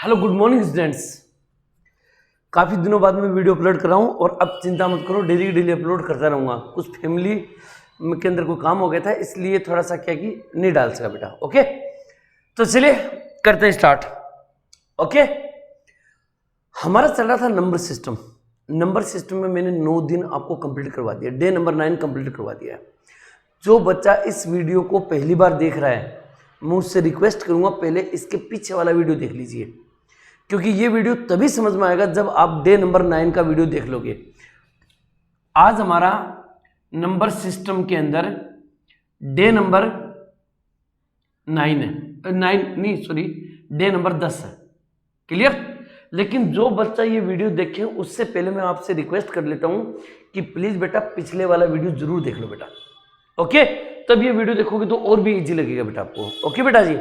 Hello good morning students. काफ़ी दिनों बाद मैं वीडियो अपलोड कर रहा हूँ और अब चिंता मत करो, डेली डेली अपलोड करता रहूँगा। कुछ फैमिली के अंदर कोई काम हो गया था, इसलिए थोड़ा सा क्या कि नहीं डाल सका बेटा। ओके, तो चलिए करते हैं स्टार्ट। ओके, हमारा चल रहा था नंबर सिस्टम। नंबर सिस्टम में मैंने 9 दिन आपको कंप्लीट करवा दिया, डे नंबर 9 कंप्लीट करवा दिया है। जो बच्चा इस वीडियो को पहली बार देख रहा है, मैं उससे रिक्वेस्ट करूँगा पहले इसके पीछे वाला वीडियो देख लीजिए, क्योंकि ये वीडियो तभी समझ में आएगा जब आप डे नंबर 9 का वीडियो देख लोगे। आज हमारा नंबर सिस्टम के अंदर डे नंबर 9 है, डे नंबर 10 है। क्लियर? लेकिन जो बच्चा ये वीडियो देखे उससे पहले मैं आपसे रिक्वेस्ट कर लेता हूं कि प्लीज बेटा पिछले वाला वीडियो जरूर देख लो बेटा। ओके, तब ये वीडियो देखोगे तो और भी इजी लगेगा बेटा आपको। ओके बेटा जी,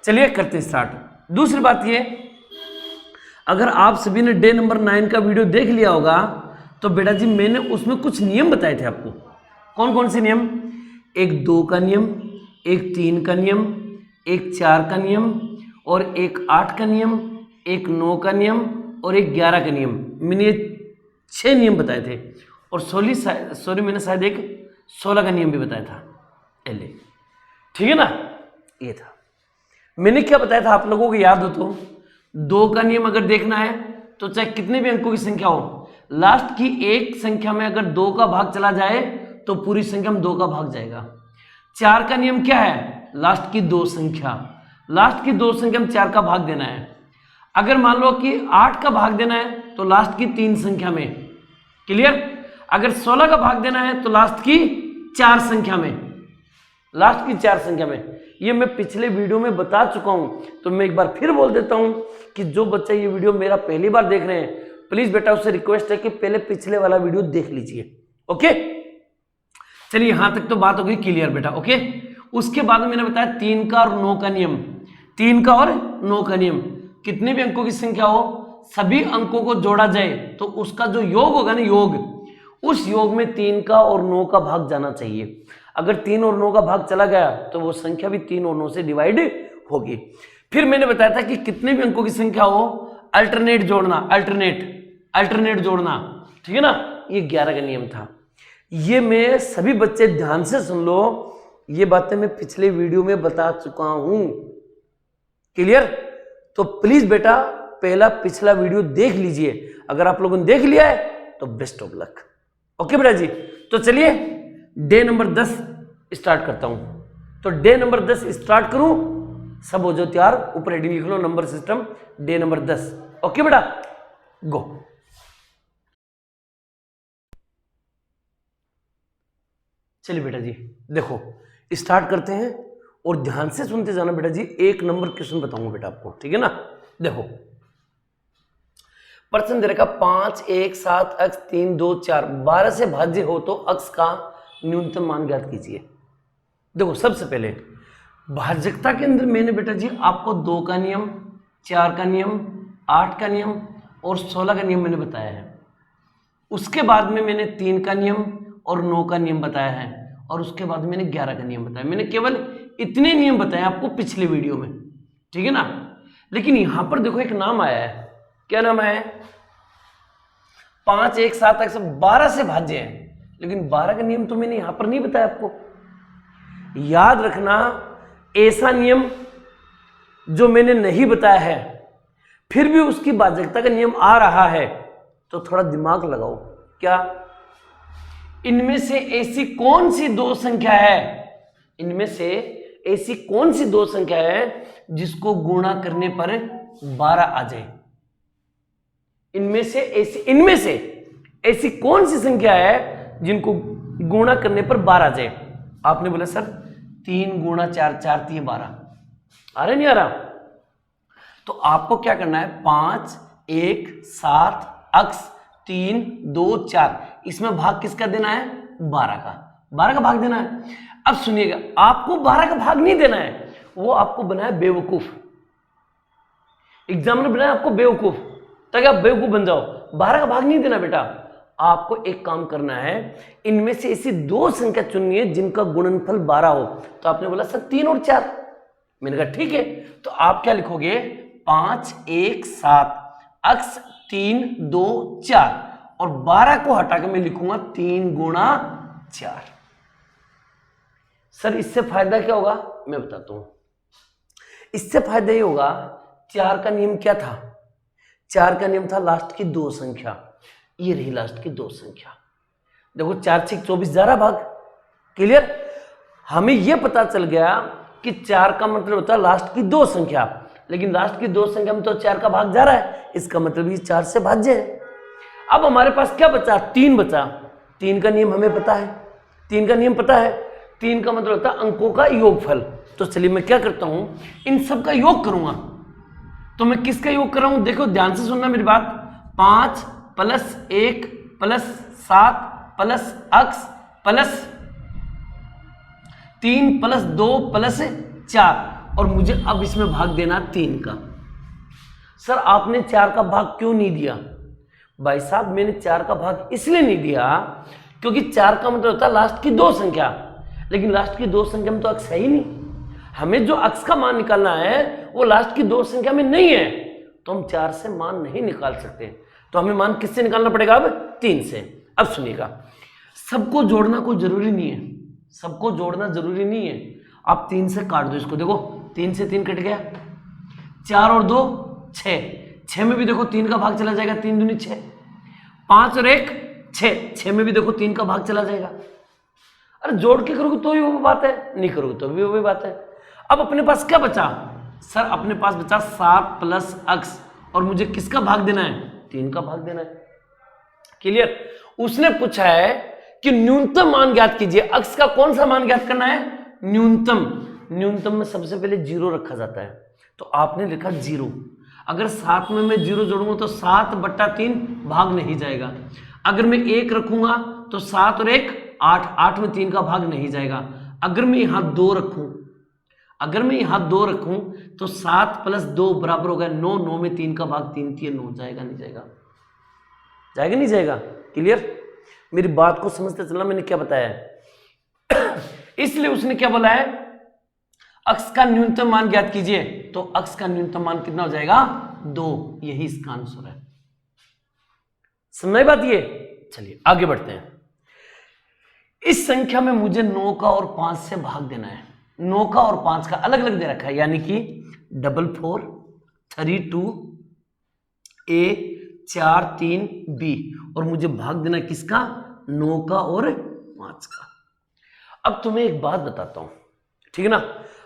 चलिए करते हैं स्टार्ट। दूसरी बात ये, अगर आप सभी ने डे नंबर 9 का वीडियो देख लिया होगा तो बेटा जी मैंने उसमें कुछ नियम बताए थे आपको। कौन कौन से नियम? एक 2 का नियम, एक 3 का नियम, एक 4 का नियम और एक 8 का नियम, एक 9 का नियम और एक 11 का नियम। मैंने ये 6 नियम बताए थे और मैंने शायद एक 16 का नियम भी बताया था पहले। ठीक है ना? ये था। मैंने क्या बताया था आप लोगों को याद हो तो? 2 का नियम अगर देखना है तो चाहे कितने भी अंकों की संख्या हो, लास्ट की एक संख्या में अगर 2 का भाग चला जाए तो पूरी संख्या में 2 का भाग जाएगा। 4 का नियम क्या है? लास्ट की 2 संख्या में 4 का भाग देना है। अगर मान लो कि 8 का भाग देना है तो लास्ट की 3 संख्या में। क्लियर? अगर 16 का भाग देना है तो लास्ट की 4 संख्या में। ये मैं पिछले वीडियो में बता चुका हूं, तो मैं एक बार फिर बोल देता हूं कि जो बच्चा ये वीडियो मेरा पहली बार देख रहे हैं, प्लीज बेटा उससे रिक्वेस्ट है कि पहले पिछले वाला वीडियो देख लीजिए। ओके, चलिए यहां तक तो बात हो गई क्लियर बेटा। ओके, उसके बाद मैंने बताया 3 का और 9 का नियम। 3 का और 9 का नियम, कितने भी अंकों की संख्या हो, सभी अंकों को जोड़ा जाए तो उसका जो योग होगा ना, उस योग में 3 का और 9 का भाग जाना चाहिए। अगर 3 और 9 का भाग चला गया तो वो संख्या भी 3 और 9 से डिवाइड होगी। फिर मैंने बताया था कि कितने भी अंकों की संख्या हो, अल्टरनेट जोड़ना। ठीक है ना? ये 11 का नियम था। ये मैं सभी बच्चे ध्यान से सुन लो, ये बातें मैं पिछले वीडियो में बता चुका हूं। क्लियर? तो प्लीज बेटा पहला पिछला वीडियो देख लीजिए। अगर आप लोगों ने देख लिया है तो बेस्ट ऑफ लक। ओके बेटा जी, तो चलिए डे नंबर 10 स्टार्ट करता हूं। तो डे नंबर 10 स्टार्ट करूं, सब हो जाओ तैयार, ऊपर हेडिंग लिख लो number system day number 10। Okay बेटा, गो। चलिए बेटा जी देखो स्टार्ट करते हैं और ध्यान से सुनते जाना बेटा जी। एक नंबर क्वेश्चन बताऊंगा बेटा आपको, ठीक है ना? देखो प्रश्न दे रखा 5, 1, 7, अक्ष 3, 2, 4 12 से भाज्य हो तो अक्ष का न्यूनतम मान ज्ञात कीजिए। देखो सबसे पहले भाज्यता के अंदर मैंने बेटा जी आपको 2 का नियम, 4 का नियम, 8 का नियम और 16 का नियम मैंने बताया है। उसके बाद में मैंने 3 का नियम और 9 का नियम बताया है और उसके बाद मैंने 11 का नियम बताया। मैंने केवल इतने नियम बताए आपको पिछले वीडियो में, ठीक है ना? लेकिन यहां पर देखो एक नाम आया है। क्या नाम है? 5, 1, 7 अक्ष 12 से भाज्य है, लेकिन 12 का नियम तो मैंने यहां पर नहीं बताया आपको। याद रखना, ऐसा नियम जो मैंने नहीं बताया है फिर भी उसकी भाज्यता का नियम आ रहा है तो थोड़ा दिमाग लगाओ। क्या इनमें से ऐसी कौन सी 2 संख्या है जिसको गुणा करने पर 12 आ जाए? इनमें से ऐसी कौन सी संख्या है जिनको गुणा करने पर 12 आ जाए? आपने बोला सर 3 गुणा 4, 4 3 12। आ रहा नहीं आ रहा? तो आपको क्या करना है, 5, 1, 7 अक्ष 3, 2, 4, इसमें भाग किसका देना है? 12 का भाग देना है। अब सुनिएगा, आपको 12 का भाग नहीं देना है, वो आपको बनाया बेवकूफ। एग्जामिनर बनाया आपको बेवकूफ ताकि आप बेवकूफ बन जाओ। 12 का भाग नहीं देना बेटा। आपको एक काम करना है, इनमें से ऐसी 2 संख्या चुननी है जिनका गुणनफल 12 हो। तो आपने बोला सर 3 और 4। मैंने कहा ठीक है, तो आप क्या लिखोगे, 5 1 7 अक्स 3 2 4 और 12 को हटा के मैं लिखूंगा 3 गुणा 4। सर इससे फायदा क्या होगा मैं बताता हूं। इससे फायदा ये होगा, 4 का नियम क्या था? 4 का नियम था लास्ट की 2 संख्या। ये रही लास्ट की 2 संख्या। देखो 4 6 24 जा रहा भाग। क्लियर? हमें यह पता चल गया कि 4 का मतलब होता है लास्ट की 2 संख्या, लेकिन लास्ट की 2 संख्या में तो 4 का भाग जा रहा है, इसका मतलब ये 4 से भाज्य है। अब हमारे पास क्या बचा? 3 बचा। 3 का नियम हमें पता है। 3 का नियम पता है। 3 का मतलब होता है अंकों का योगफल। तो चलिए मैं क्या करता हूं, इन सब का योग करूंगा। तो मैं किसका योग कर रहा हूं? देखो ध्यान से सुनना मेरी बात। 5 प्लस 1 प्लस 7 प्लस अक्स प्लस 3 प्लस 2 प्लस 4 और मुझे अब इसमें भाग देना 3 का। सर आपने 4 का भाग क्यों नहीं दिया? भाई साहब मैंने 4 का भाग इसलिए नहीं दिया क्योंकि 4 का मतलब होता है लास्ट की 2 संख्या, लेकिन लास्ट की 2 संख्या में तो अक्स है ही नहीं। हमें जो अक्स का मान निकालना है वो लास्ट की 2 संख्या में नहीं है, तो हम 4 से मान नहीं निकाल सकते। तो हमें मान किससे निकालना पड़ेगा? अब 3 से। अब सुनिएगा, सबको जोड़ना कोई जरूरी नहीं है। सबको जोड़ना जरूरी नहीं है। आप 3 से काट दो इसको। देखो 3 से 3 कट गया, 4 और 2 6, 6 में भी देखो 3 का भाग चला जाएगा, 3 दूनी 6, 5 और 1 6, 6 में भी देखो 3 का भाग चला जाएगा। अरे जोड़ के करोगे तो ही वो बात है, नहीं करोगे तो भी वो बात है। अब अपने पास क्या बचा? सर अपने पास बचा 7 प्लस अक्स और मुझे किसका भाग देना है? 3 का भाग देना है। क्लियर? उसने पूछा है कि न्यूनतम मान ज्ञात कीजिए। अक्स का कौन सा मान ज्ञात करना है? न्यूनतम। न्यूनतम में सबसे पहले 0 रखा जाता है, तो आपने लिखा 0। अगर 7 में मैं 0 जोड़ूंगा तो 7/3 भाग नहीं जाएगा। अगर मैं 1 रखूंगा तो 7 और 1 8, 8 में 3 का भाग नहीं जाएगा। अगर मैं यहां 2 रखूं, अगर मैं यहां 2 रखूं तो 7 प्लस 2 बराबर हो गया 9, 9 में 3 का भाग 3 3 9 जाएगा नहीं जाएगा? जाएगा नहीं जाएगा? क्लियर? मेरी बात को समझते चलना, मैंने क्या बताया है। इसलिए उसने क्या बोला है? अक्स का न्यूनतम मान ज्ञात कीजिए। तो अक्स का न्यूनतम मान कितना हो जाएगा? 2। यही इसका आंसर है। समझ बात ये? चलिए आगे बढ़ते हैं। इस संख्या में मुझे 9 का और 5 से भाग देना है। 9 का और 5 का अलग अलग दे रखा है, यानी कि 4 4 3 2 A 4 3 B और मुझे भाग देना किसका? 9 का और 5 का। अब तुम्हें एक बात बताता हूं, ठीक है ना?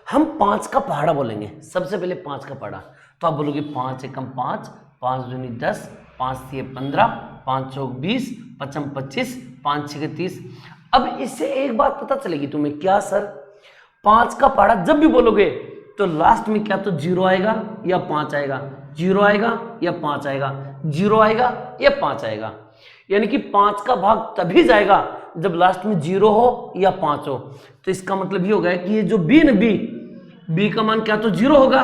हम 5 का पहाड़ा बोलेंगे। सबसे पहले 5 का पहाड़ा, तो आप बोलोगे 5 एकम 5, 5 दूनी 10, 5 3 15, 5 चौक 20, 5 25, 5 6 30। अब इससे एक बात पता चलेगी तुम्हें, क्या सर? 5 का पहाड़ा जब भी बोलोगे तो लास्ट में क्या तो 0 आएगा या 5 आएगा, 0 आएगा या 5 आएगा, 0 आएगा या 5 आएगा। यानी कि 5 का भाग तभी जाएगा जब लास्ट में 0 हो या 5 हो। तो इसका मतलब ये होगा कि ये जो बी न बी का मान क्या तो 0 होगा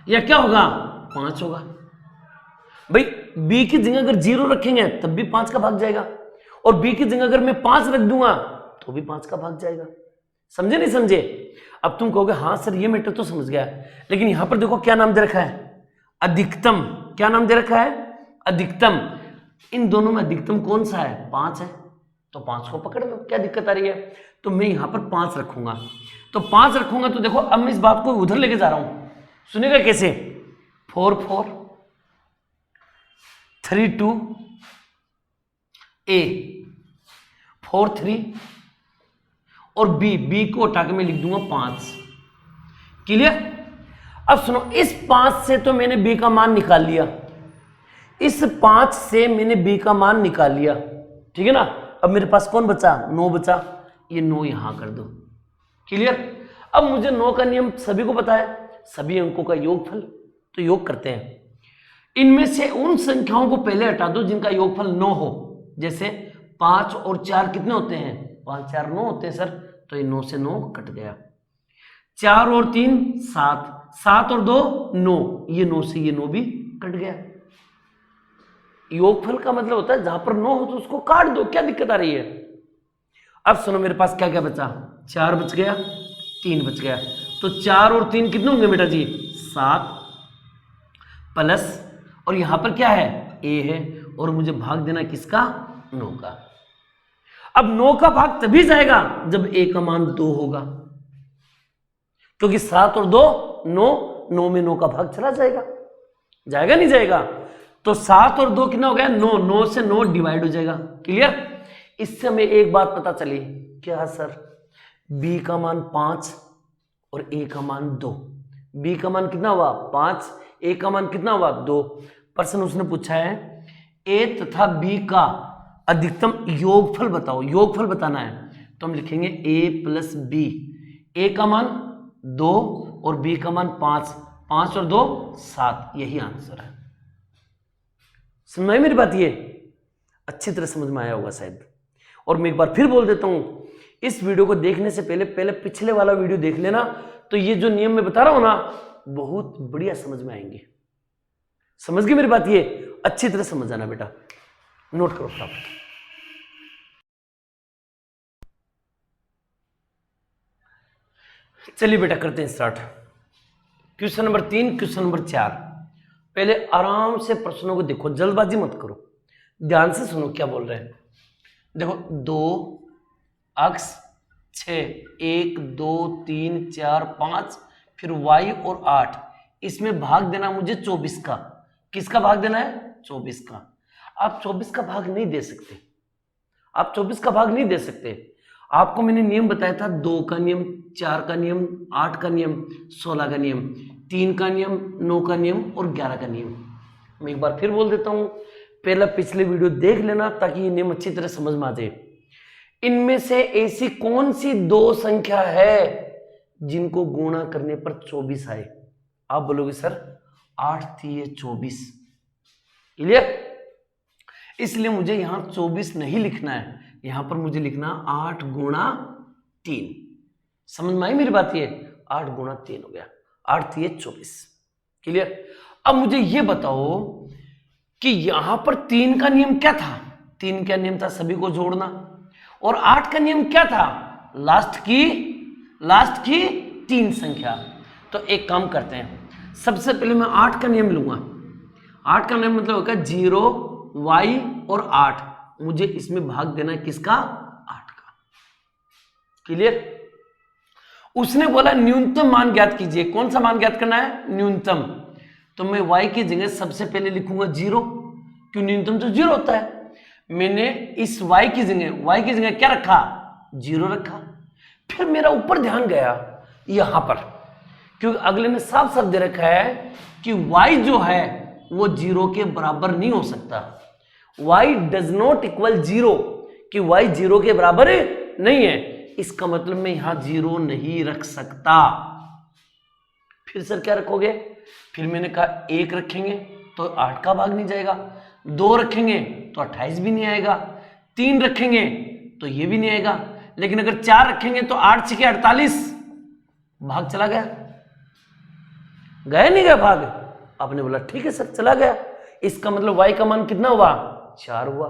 या क्या होगा? 5 होगा। भाई बी की जगह अगर 0 रखेंगे तब भी 5 का भाग जाएगा, और बी की जगह अगर मैं 5 रख दूंगा तो भी 5 का भाग जाएगा। समझे नहीं समझे? अब तुम कहोगे हाँ सर ये मैटर तो समझ गया, लेकिन यहां पर देखो क्या नाम दे रखा है? अधिकतम। क्या नाम दे रखा है? अधिकतम। इन दोनों में अधिकतम कौन सा है? 5 है, तो 5 को पकड़ लो। क्या दिक्कत आ रही है? तो मैं यहां पर 5 रखूंगा। तो 5 रखूंगा तो देखो अब मैं इस बात को उधर लेके जा रहा हूं। सुनिएगा कैसे? 4 4 3 2 A 4 3 और बी को हटा के मैं लिख दूंगा 5। क्लियर? अब सुनो, इस 5 से तो मैंने बी का मान निकाल लिया, इस 5 से मैंने बी का मान निकाल लिया, ठीक है ना? अब मेरे पास कौन बचा? 9 बचा। ये 9 यहां कर दो। क्लियर? अब मुझे 9 का नियम सभी को पता है, सभी अंकों का योगफल। तो योग करते हैं। इनमें से उन संख्याओं को पहले हटा दो जिनका योगफल 9 हो। जैसे 5 और 4 कितने होते हैं? 5 4 9 होते हैं सर, तो ये 9 से 9 कट गया। 4 और 3 7, 7 और 2 9, ये 9 से ये 9 भी कट गया। योगफल का मतलब होता है जहां पर 9 हो तो उसको काट दो। क्या दिक्कत आ रही है? अब सुनो मेरे पास क्या क्या बचा? 4 बच गया, 3 बच गया। तो 4 और 3 कितने होंगे बेटा जी? 7, प्लस, और यहां पर क्या है, a है, और मुझे भाग देना किसका, 9 का। अब 9 का भाग तभी जाएगा जब a का मान 2 होगा, क्योंकि 7 और 2 9, 9 में 9 का भाग चला जाएगा, जाएगा नहीं जाएगा। तो 7 और 2 कितना हो गया, 9, 9 से 9 डिवाइड हो जाएगा। क्लियर। इससे हमें एक बात पता चली, क्या सर, b का मान 5 और a का मान 2। b का मान कितना हुआ 5, a का मान कितना हुआ 2। प्रश्न उसने पूछा है a तथा b का अधिकतम योगफल बताओ, योगफल बताना है। तो हम लिखेंगे a प्लस b, a का मान 2 और b का मान 5, 5 और 2 7, यही आंसर है। समझ में मेरी बात, ये अच्छी तरह समझ में आया होगा शायद। और मैं एक बार फिर बोल देता हूं, इस वीडियो को देखने से पहले पिछले वाला वीडियो देख लेना, तो ये जो नियम मैं बता रहा हूं ना, बहुत बढ़िया समझ में आएंगे। समझ गए मेरी बात, ये अच्छी तरह समझ आना बेटा, नोट करो फटाफट। चलिए बेटा करते हैं start. Question number 3, question number 4। पहले आराम से प्रश्नों को देखो, जल्दबाजी मत करो, ध्यान से सुनो क्या बोल रहे हैं। देखो 2 अक्स 6, 1 2 3 4 5, फिर y और 8, इसमें भाग देना मुझे 24 का। किसका भाग देना है, 24 का। आप 24 का भाग नहीं दे सकते, आप 24 का भाग नहीं दे सकते। आपको मैंने नियम बताया था, 2 का नियम, 4 का नियम, 8 का नियम, 16 का नियम, 3 का नियम, 9 का नियम और 11 का नियम। मैं एक बार फिर बोल देता हूं, पहला पिछले वीडियो देख लेना ताकि ये नियम अच्छी तरह समझ में आ जाए। इनमें से ऐसी कौन सी 2 संख्या है जिनको गुणा करने पर 24 आए। आप बोलोगे सर 8 3 24, क्लियर। इसलिए मुझे यहां 24 नहीं लिखना है, यहां पर मुझे लिखना 8 गुणा 3। समझ में आई मेरी बात, ये 8 गुणा 3 हो गया, 8 3 24, क्लियर। अब मुझे ये बताओ कि यहां पर 3 का नियम क्या था, 3 का नियम था सभी को जोड़ना, और 8 का नियम क्या था, लास्ट की 3 संख्या। तो एक काम करते हैं, सबसे पहले मैं 8 का नियम लूंगा। 8 का नियम मतलब होगा 0 y और 8, मुझे इसमें भाग देना है किसका, 8 का, क्लियर। उसने बोला न्यूनतम मान ज्ञात कीजिए, कौन सा मान ज्ञात करना है, न्यूनतम। तो मैं y की जगह सबसे पहले लिखूंगा 0, क्यों, न्यूनतम तो 0 होता है। मैंने इस y की जगह क्या रखा, 0 रखा। फिर मेरा ऊपर ध्यान गया यहां पर, क्योंकि अगले ने साफ साफ दे रखा है कि y जो है वो 0 के बराबर नहीं हो सकता। y डज नॉट इक्वल 0, कि y 0 के बराबर नहीं है, इसका मतलब मैं यहां 0 नहीं रख सकता। फिर सर क्या रखोगे, फिर मैंने कहा 1 रखेंगे तो 8 का भाग नहीं जाएगा, 2 रखेंगे तो 28 भी नहीं आएगा, 3 रखेंगे तो ये भी नहीं आएगा, लेकिन अगर 4 रखेंगे तो 8 6 48, भाग चला गया, गया नहीं गया भाग। आपने बोला ठीक है सर चला गया, इसका मतलब y का मान कितना हुआ, 4 हुआ।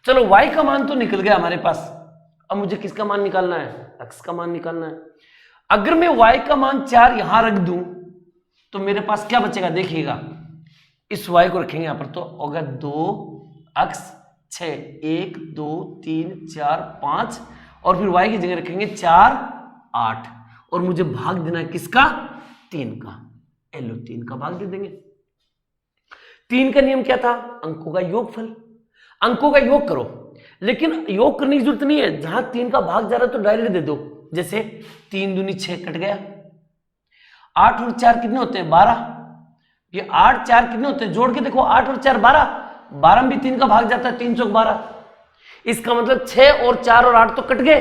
चलो y का मान तो निकल गया हमारे पास, अब मुझे किसका मान निकालना है, x का मान निकालना है। अगर मैं y का मान 4 यहां रख दूं तो मेरे पास क्या बचेगा, देखिएगा, इस y को रखेंगे यहां पर तो होगा 2 x 6, 1 2 3 4 5, और फिर y की जगह रखेंगे 4 8, और मुझे भाग देना है किसका, 3 का। लो 3 का भाग दे देंगे। 3 का नियम क्या था, अंकों का योगफल, अंकों का योग करो, लेकिन योग करने की जरूरत नहीं है, जहां 3 का भाग जा रहा है तो डायरेक्ट दे दो। जैसे 3 दूनी 6 कट गया, 8 और 4 कितने होते हैं, 12, ये 8 4 कितने होते हैं, जोड़ के देखो, 8 और 4 12, 12 में भी 3 का भाग जाता है, 3 चौक 12, इसका मतलब 6 और 4 और 8 तो कट गए,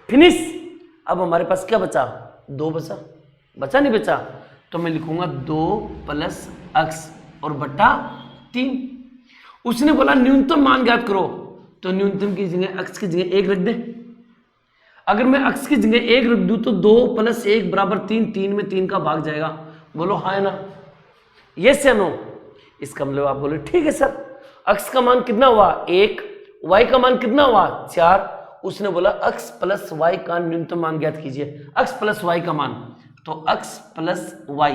फिनिश। अब हमारे पास क्या बचा, 2 बचा नहीं बचा, तो मैं लिखूंगा 2 प्लस x और बटा 3। उसने बोला न्यूनतम मान ज्ञात करो, तो न्यूनतम की जगह x की जगह 1 रख दे। अगर मैं x की जगह 1 रख दूं तो 2 प्लस 1 बराबर 3, 3 में 3 का भाग जाएगा। बोलो हाँ है ना, यस या नो। इसका मतलब आप बोले ठीक है सर, x का मान कितना हुआ 1, y का मान कितना हुआ 4। उसने बोला x प्लस y का न्यूनतम मान ज्ञात कीजिए, x प्लस y का मान, तो x प्लस y,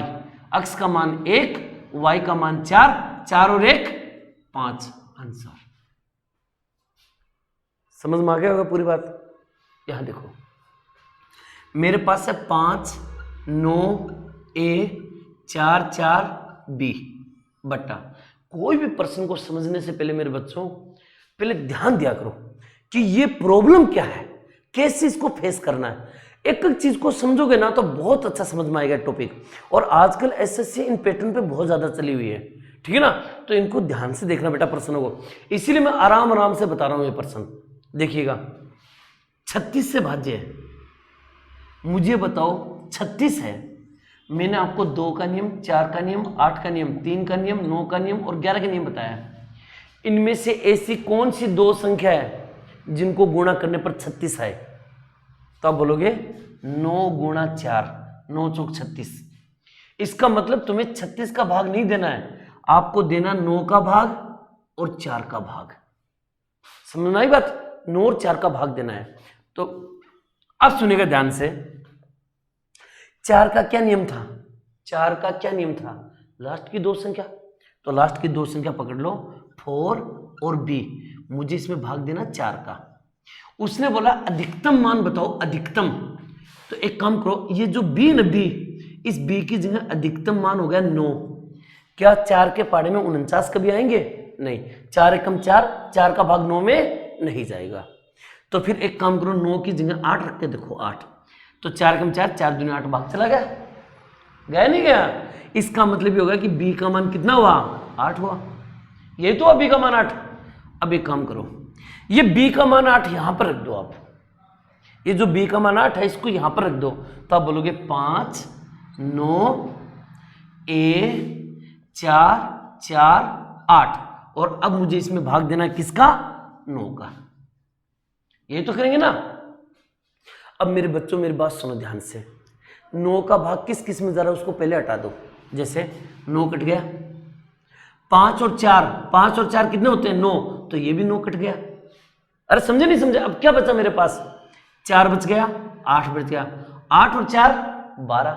x का मान 1, y का मान 4, 4 और 1 5, आंसर। समझ में आ गया होगा पूरी बात। यहां देखो मेरे पास है 5 9 a 4 4 b बटा। कोई भी प्रश्न को समझने से पहले मेरे बच्चों पहले ध्यान दिया करो कि ये प्रॉब्लम क्या है, कैसे इसको फेस करना है। एक एक चीज को समझोगे ना तो बहुत अच्छा समझ में आएगा टॉपिक। और आजकल एसएससी इन पैटर्न पे बहुत ज्यादा चली हुई है, ठीक है ना। तो इनको ध्यान से देखना बेटा प्रश्नों को, इसीलिए मैं आराम आराम से बता रहा हूं ये प्रश्न। देखिएगा 36 से भाज्य है, मुझे बताओ 36 है, मैंने आपको 2 का नियम, 4 का नियम, 8 का नियम, 3 का नियम, 9 का नियम और 11 का नियम बताया। इनमें से ऐसी कौन सी 2 संख्या है जिनको गुणा करने पर 36 आए? तो आप बोलोगे 9 गुणा 4, 9 चौक 36। इसका मतलब तुम्हें 36 का भाग नहीं देना है, आपको देना 9 का भाग और 4 का भाग। समझ में आई बात? 9 और 4 का भाग देना है। तो अब सुनिएगा ध्यान से, 4 का क्या नियम था? 4 का क्या नियम था? लास्ट की 2 संख्या। तो लास्ट की 2 संख्या पकड़ लो, 4 और b। मुझे इसमें भाग देना 4 का। उसने बोला अधिकतम मान बताओ, अधिकतम। तो एक काम करो, ये जो b न b, इस b की जगह अधिकतम मान हो गया 9। क्या 4 के पाड़े में 49 कभी आएंगे? नहीं। 4 एकम 4, 4 का भाग 9 में नहीं जाएगा। तो फिर एक काम करो, 9 की जगह 8 रख के देखो, 8। तो 4 एकम 4, 4 दूनी 8, भाग चला गया? गया नहीं गया? इसका मतलब ये होगा कि b का मान कितना हुआ? 8 हुआ। यही तो b का मान 8। अब एक काम करो, ये b का मान 8 यहां पर रख दो आप। ये जो b का मान 8 है इसको यहां पर रख दो, तो आप बोलोगे 5 9 a 4 4 8। और अब मुझे इसमें भाग देना किसका? 9 का। यही तो करेंगे ना। अब मेरे बच्चों मेरी बात सुनो ध्यान से, 9 का भाग किस किस में जा रहा है उसको पहले हटा दो। जैसे 9 कट गया, 5 और 4, 5 और 4 कितने होते हैं? 9। तो ये भी 9 कट गया। अरे समझे नहीं समझे? अब क्या बचा मेरे पास? 4 बच गया, 8 बच गया, 8 और 4 12।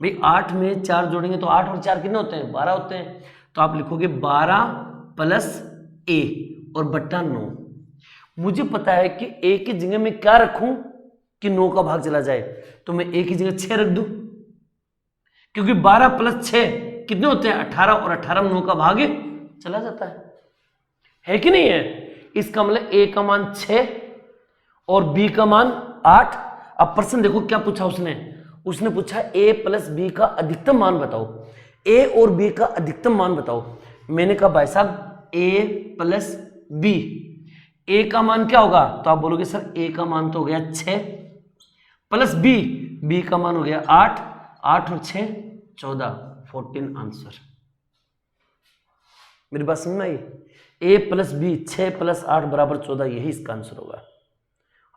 भाई 8 में 4 जोड़ेंगे तो 8 और 4 कितने होते हैं? 12 होते हैं। तो आप लिखोगे 12 प्लस a और बट्टा 9। मुझे पता है कि a की जगह में क्या रखूं कि 9 का भाग चला जाए, तो मैं a की जगह 6 रख दूं, क्योंकि 12 प्लस 6 कितने होते हैं? 18, और 18 में 9 का भाग चला जाता है कि नहीं है? इसका मतलब a का मान 6 और b का मान 8। अब प्रश्न देखो क्या पूछा उसने पूछा a प्लस b का अधिकतम मान बताओ, a और b का अधिकतम मान बताओ। मैंने कहा भाई साहब a प्लस b, a का मान क्या होगा? तो आप बोलोगे सर a का मान तो हो गया 6 प्लस b का मान हो गया 8, 8 और 6 14, 14 आंसर। मेरी बात समझ में आई? a प्लस b 6 प्लस 8 बराबर 14, यही इसका आंसर होगा।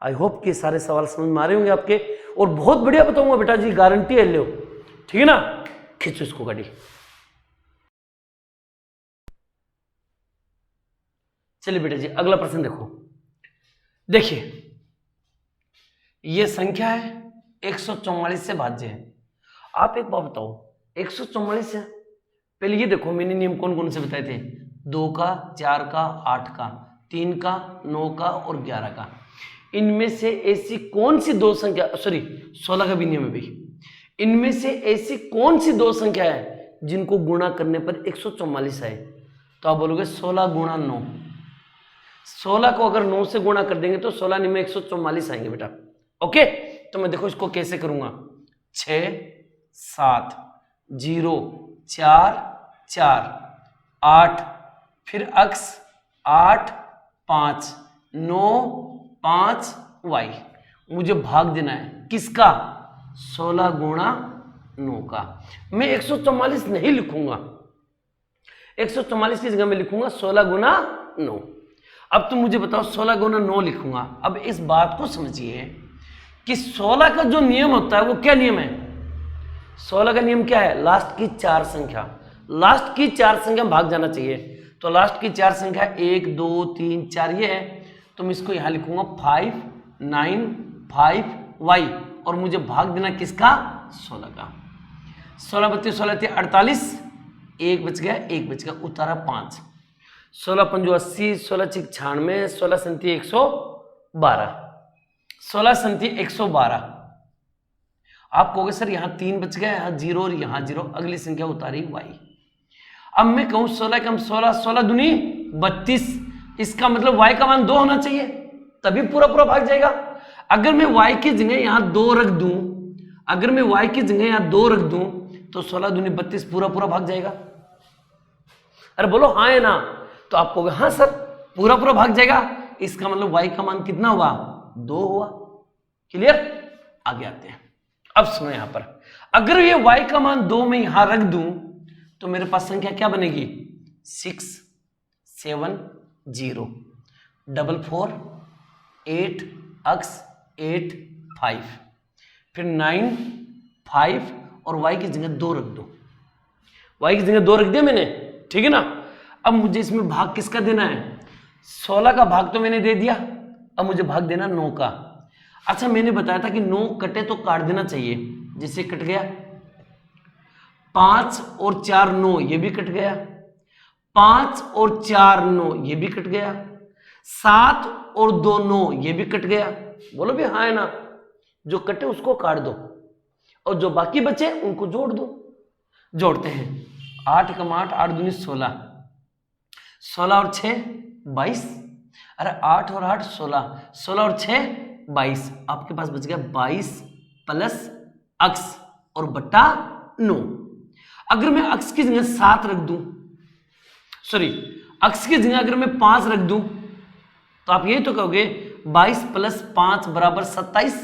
आई होप कि सारे सवाल समझ में आ रहे होंगे आपके, और बहुत बढ़िया बताऊंगा बेटा जी, गारंटी है, लो ठीक है ना। खींचो इसको गाड़ी। चलिए बेटा जी अगला प्रश्न देखो। देखिए ये संख्या है 144 से भाज्य है। आप एक बात बताओ, 144 से पहले ये देखो मैंने नियम कौन कौन से बताए थे? 2 का, 4 का, 8 का, 3 का, 9 का और 11 का। इनमें से ऐसी कौन सी 2 संख्या, सॉरी 16 का भी नियम है भाई, इनमें से ऐसी कौन सी 2 संख्या है जिनको गुणा करने पर 144 आए? तो आप बोलोगे 16 गुणा 9। 16 को अगर 9 से गुणा कर देंगे तो 16 में 144 आएंगे बेटा। ओके, तो मैं देखो इसको कैसे करूंगा, 6 7 0 4 4 8, फिर अक्स 8 5 9 5 y। मुझे भाग देना है किसका? 16 गुणा 9 का। मैं 144 नहीं लिखूंगा, 144 की जगह में लिखूंगा 16 गुणा 9। अब तुम मुझे बताओ 16 गुणा 9 लिखूंगा। अब इस बात को समझिए कि 16 का जो नियम होता है वो क्या नियम है? 16 का नियम क्या है? लास्ट की 4 संख्या, लास्ट की 4 संख्या भाग जाना चाहिए। तो लास्ट की 4 संख्या 1 2 3 4 ये है, तो मैं इसको यहां लिखूंगा 5 9 5 y, और मुझे भाग देना किसका? 16 का। 16 32 16 48, एक बच गया, एक बच गया, उतारा 5, 16 पंजो 80, 16 छिक 96, 16 संती 112, 16 संती 112। आप कहोगे सर यहाँ 3 बच गया, यहाँ 0 और यहाँ 0, अगली संख्या उतारी y। अब मैं कहूँ 16 कम 16, 16 दूनी 32, इसका मतलब y का मान 2 होना चाहिए, तभी पूरा पूरा भाग जाएगा। अगर मैं y की जगह यहाँ 2 रख दूं, अगर मैं y की जगह यहाँ 2 रख दूं तो 16 दूनी 32 पूरा पूरा भाग जाएगा। अरे बोलो हाँ है ना, तो आप कहोगे हाँ सर पूरा पूरा भाग जाएगा, इसका मतलब y का मान कितना हुआ, 2 हुआ। क्लियर? आगे आते हैं। अब सुनो यहां पर, अगर ये y का मान 2 में यहां रख दूं तो मेरे पास संख्या क्या बनेगी, 6 7 0 4 4 8 x 8 5, फिर 9 5 और y की जगह 2 रख दो, y की जगह 2 रख दिया मैंने, ठीक है ना। अब मुझे इसमें भाग किसका देना है, 16 का भाग तो मैंने दे दिया, अब मुझे भाग देना 9 का। अच्छा मैंने बताया था कि 9 कटे तो काट देना चाहिए, जिससे कट गया, 5 और 4 9, ये भी कट गया, 5 और 4 9, ये भी कट गया, 7 और 2 9, ये भी कट गया। बोलो भी हाँ है ना, जो कटे उसको काट दो और जो बाकी बचे उनको जोड़ दो। जोड़ते हैं, 8 कम 8, 8 दूनी 16, 16 और 6 22, अरे 8 और 8 16, 16 और 6 22, आपके पास बच गया 22 प्लस x और बट्टा 9। अगर मैं x की जगह 7 रख दूं, सॉरी x की जगह अगर मैं 5 रख दूं तो आप यही तो कहोगे 22 प्लस 5 बराबर 27,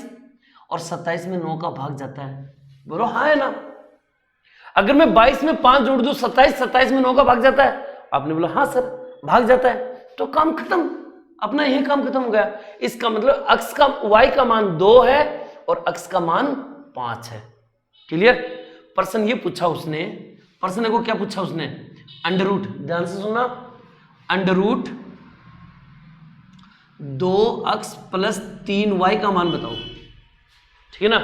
और 27 में 9 का भाग जाता है। बोलो हाँ है ना। अगर मैं 22 में 5 जोड़ दूं 27, 27 में 9 का भाग जाता है। आपने बोला हाँ सर भाग जाता है, तो काम खत्म, अपना यही काम खत्म हो गया। इसका मतलब x का y का मान 2 है और x का मान 5 है। क्लियर? प्रश्न ये पूछा उसने, प्रश्न को क्या पूछा उसने, अंडर रूट, ध्यान से सुनना, under root 2x plus 3y का मान बताओ, ठीक है ना।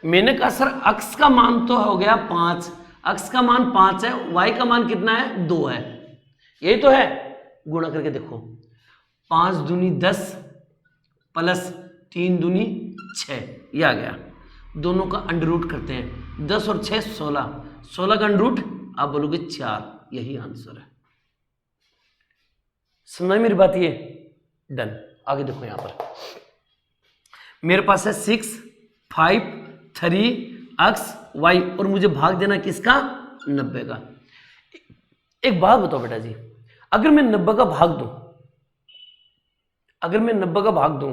मैंने कहा सर x का मान तो हो गया 5, x का मान 5 है, y का मान कितना है, 2 है, यही तो है। गुणा करके देखो, 5 दूनी 10 प्लस 3 दूनी 6, ये आ गया। दोनों का अंडर रूट करते हैं, 10 और 6 16, 16 का अंडर रूट आप बोलोगे 4, यही आंसर है। समझ मेरी बात, ये डन। आगे देखो यहां पर मेरे पास है 6 5 3 x y और मुझे भाग देना किसका, 90 का। एक बात बताओ बेटा जी, अगर मैं 90 का भाग दूं, अगर मैं 90 का भाग दूं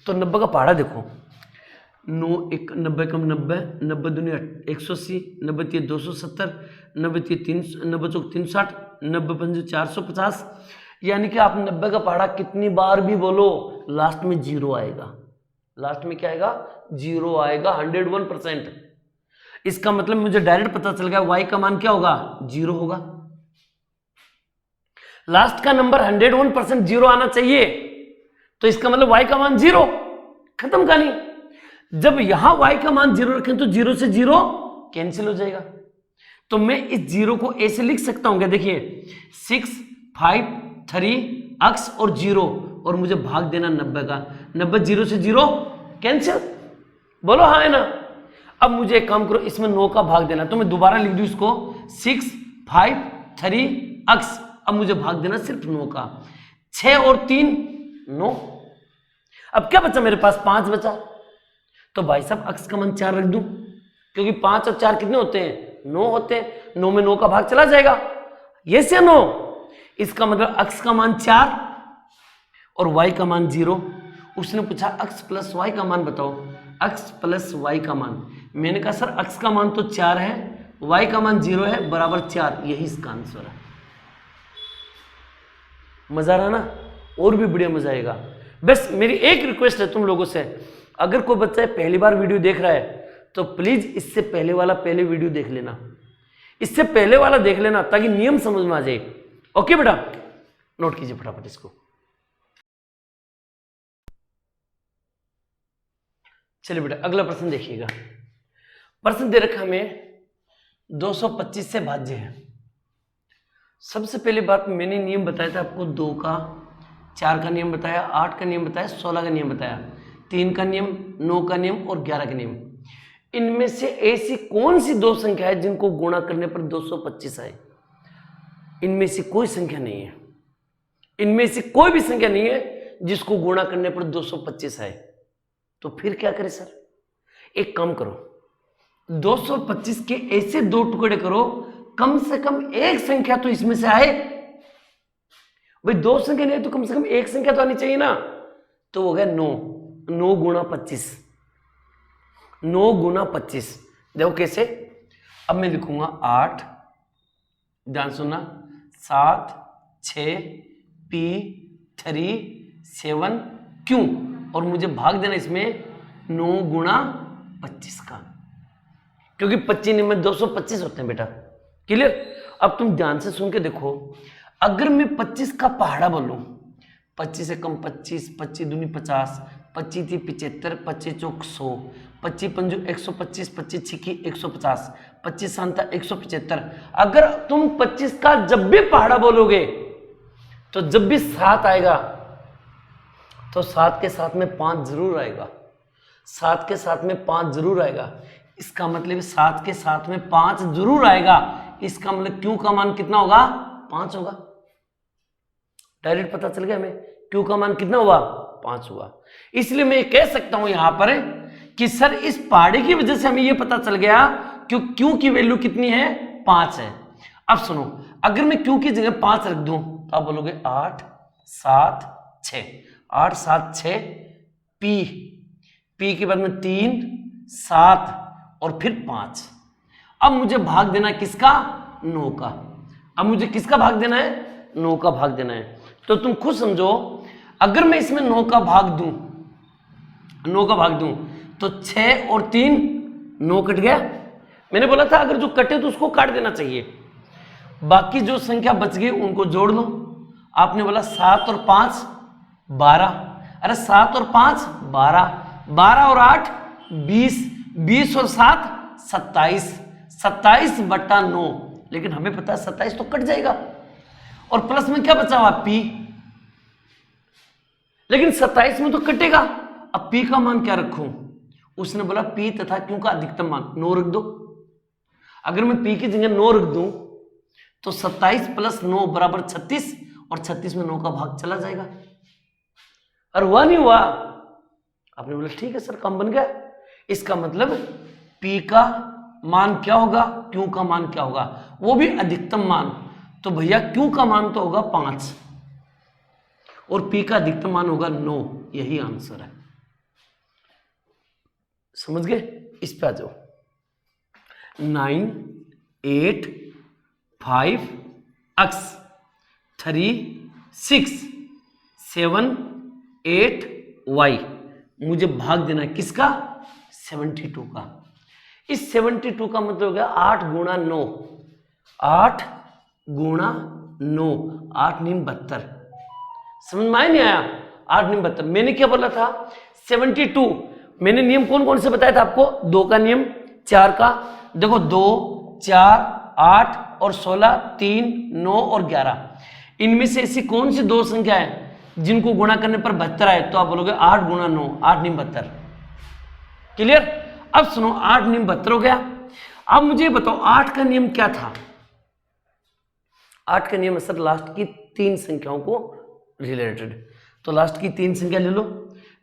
तो 90 का पहाड़ा देखो, 9 1 90 कम 90, 90 दूनी 180, 90 3 270, 90 3 300, 90 चौक 360, 90 पंजे 450, यानी कि आप 90 का पहाड़ा कितनी बार भी बोलो लास्ट में 0 आएगा। लास्ट में क्या आएगा, 0 आएगा, 101%। इसका मतलब मुझे डायरेक्ट पता चल गया y का मान क्या होगा, 0 होगा। लास्ट का नंबर 101% 0 आना चाहिए, तो इसका मतलब y का मान 0, खत्म कहानी। जब यहां y का मान 0 रखें तो 0 से 0 कैंसिल हो जाएगा, तो मैं इस 0 को ऐसे लिख सकता हूं क्या, देखिए 6 5 3 x और 0 और मुझे भाग देना 90 का, 90 0 से 0 कैंसिल, बोलो हाँ है ना। अब मुझे एक काम करो, इसमें 9 का भाग देना, तो मैं दोबारा लिख दूं इसको 6 5 3 x, अब मुझे भाग देना सिर्फ 9 का, 6 और 3 9, अब क्या बचा मेरे पास, 5 बचा। तो भाई साहब x का मान 4 रख दूं, क्योंकि 5 और 4 कितने होते हैं, 9 होते हैं, 9 में 9 का भाग चला जाएगा, ये से 9। इसका मतलब x का मान 4 और y का मान 0। उसने पूछा x प्लस y का मान बताओ, x प्लस y का मान, मैंने कहा सर x का मान तो 4 है, y का मान 0 है, बराबर 4, यही इसका आंसर है। मजा आ रहा ना, और भी बढ़िया मजा आएगा। बस मेरी एक रिक्वेस्ट है तुम लोगों से, अगर कोई बच्चा पहली बार वीडियो देख रहा है तो प्लीज इससे पहले वाला पहले वीडियो देख लेना, इससे पहले वाला देख लेना, ताकि नियम समझ में आ जाए। ओके बेटा, नोट कीजिए फटाफट इसको। चलिए बेटा अगला प्रश्न देखिएगा। प्रश्न दे रखा हमें 225 से भाज्य है, सबसे पहली बात मैंने नियम बताया था आपको, 2 का, 4 का नियम बताया, 8 का नियम बताया, 16 का नियम बताया, 3 का नियम, 9 का नियम और 11 का नियम। इनमें से ऐसी कौन सी 2 संख्या है जिनको गुणा करने पर 225 आए? इनमें से कोई संख्या नहीं है, इनमें से कोई भी संख्या नहीं है जिसको गुणा करने पर 225 आए। तो फिर क्या करें सर? एक काम करो, 225 के ऐसे 2 टुकड़े करो, कम से कम एक संख्या तो इसमें से आए। भाई 2 संख्या नहीं तो कम से कम एक संख्या तो आनी चाहिए ना। तो हो गया 9, 9 गुणा 25, 9 गुणा 25। देखो कैसे, अब मैं लिखूंगा 8, ध्यान सुनना, 7, 6, P, 3, 7, क्यों, और मुझे भाग देना इसमें 9 गुणा 25 का, क्योंकि 25 में 225 होते हैं बेटा। क्लियर? अब तुम ध्यान से सुन के देखो, अगर मैं 25 का पहाड़ा बोलूं, 25 से कम 25, 25 दूनी 50, 25 थी 75, 25 चौक 100, 25 पंजू 125, 25 छिकी 150, 25 सांता 175। अगर तुम 25 का जब भी पहाड़ा बोलोगे तो जब भी 7 आएगा तो 7 के साथ में 5 जरूर आएगा, 7 के साथ में 5 जरूर आएगा। इसका मतलब 7 के साथ में 5 जरूर आएगा। इसका मतलब क्यू का मान कितना होगा? 5 होगा। डायरेक्ट पता चल गया हमें क्यू का मान कितना हुआ? 5 हुआ। इसलिए मैं कह सकता हूं यहां पर कि सर इस पहाड़े की वजह से हमें यह पता चल गया कि क्यू की वैल्यू कितनी है? 5 है। अब सुनो, अगर मैं क्यू की जगह 5 रख दूं तो आप बोलोगे 8, 7, 6, 8, 7, 6, पी के बाद में 3, 7 और फिर 5। अब मुझे भाग देना है किसका? 9 का। अब मुझे किसका भाग देना है? 9 का भाग देना है। तो तुम खुद समझो, अगर मैं इसमें 9 का भाग दूं, 9 का भाग दूं तो 6 और 3 9 कट गया। मैंने बोला था अगर जो कटे तो उसको काट देना चाहिए, बाकी जो संख्या बच गई उनको जोड़ लो। आपने बोला 7 और 5 12, अरे 7 और 5 12, 12 और 8 20, 20 और 7 27, 27 बटा 9। लेकिन हमें पता है 27 तो कट जाएगा और प्लस में क्या बचा हुआ? पी। लेकिन 27 में तो कटेगा। अब पी का मान क्या रखूं? उसने बोला पी तथा क्यू का अधिकतम मान 9 रख दो। अगर मैं पी की जगह 9 रख दूं तो 27 प्लस 9 बराबर 36 और 36 में 9 का भाग चला जाएगा। और हुआ नहीं हुआ? आपने बोला ठीक है सर काम बन गया। इसका मतलब पी का मान क्या होगा? क्यू का मान क्या होगा? वो भी अधिकतम मान। तो भैया क्यू का मान तो होगा 5 और पी का अधिकतम मान होगा 9। यही आंसर है। समझ गए? इस पे आ जाओ। 9, 8, 5, x 3, 6, 7, 8, y। मुझे भाग देना है किसका? 72 का। इस 72 का मतलब हो गया 8 गुणा 9, 8 गुणा 9, 8 9 72। समझ में आया नहीं आया? 8 9 72। मैंने क्या बोला था? 72। मैंने नियम कौन कौन से बताया था आपको? 2 का नियम, 4 का। देखो 2, 4, 8 और 16, 3, 9 और 11। इनमें से ऐसी कौन सी 2 संख्या है जिनको गुणा करने पर 72 आए? तो आप बोलोगे 8 गुणा 9, 8 9 72। क्लियर? अब सुनो, 8 9 72 हो गया। अब मुझे बताओ 8 का नियम क्या था? 8 का नियम है सर लास्ट की 3 संख्याओं को रिलेटेड। तो लास्ट की 3 संख्या ले लो।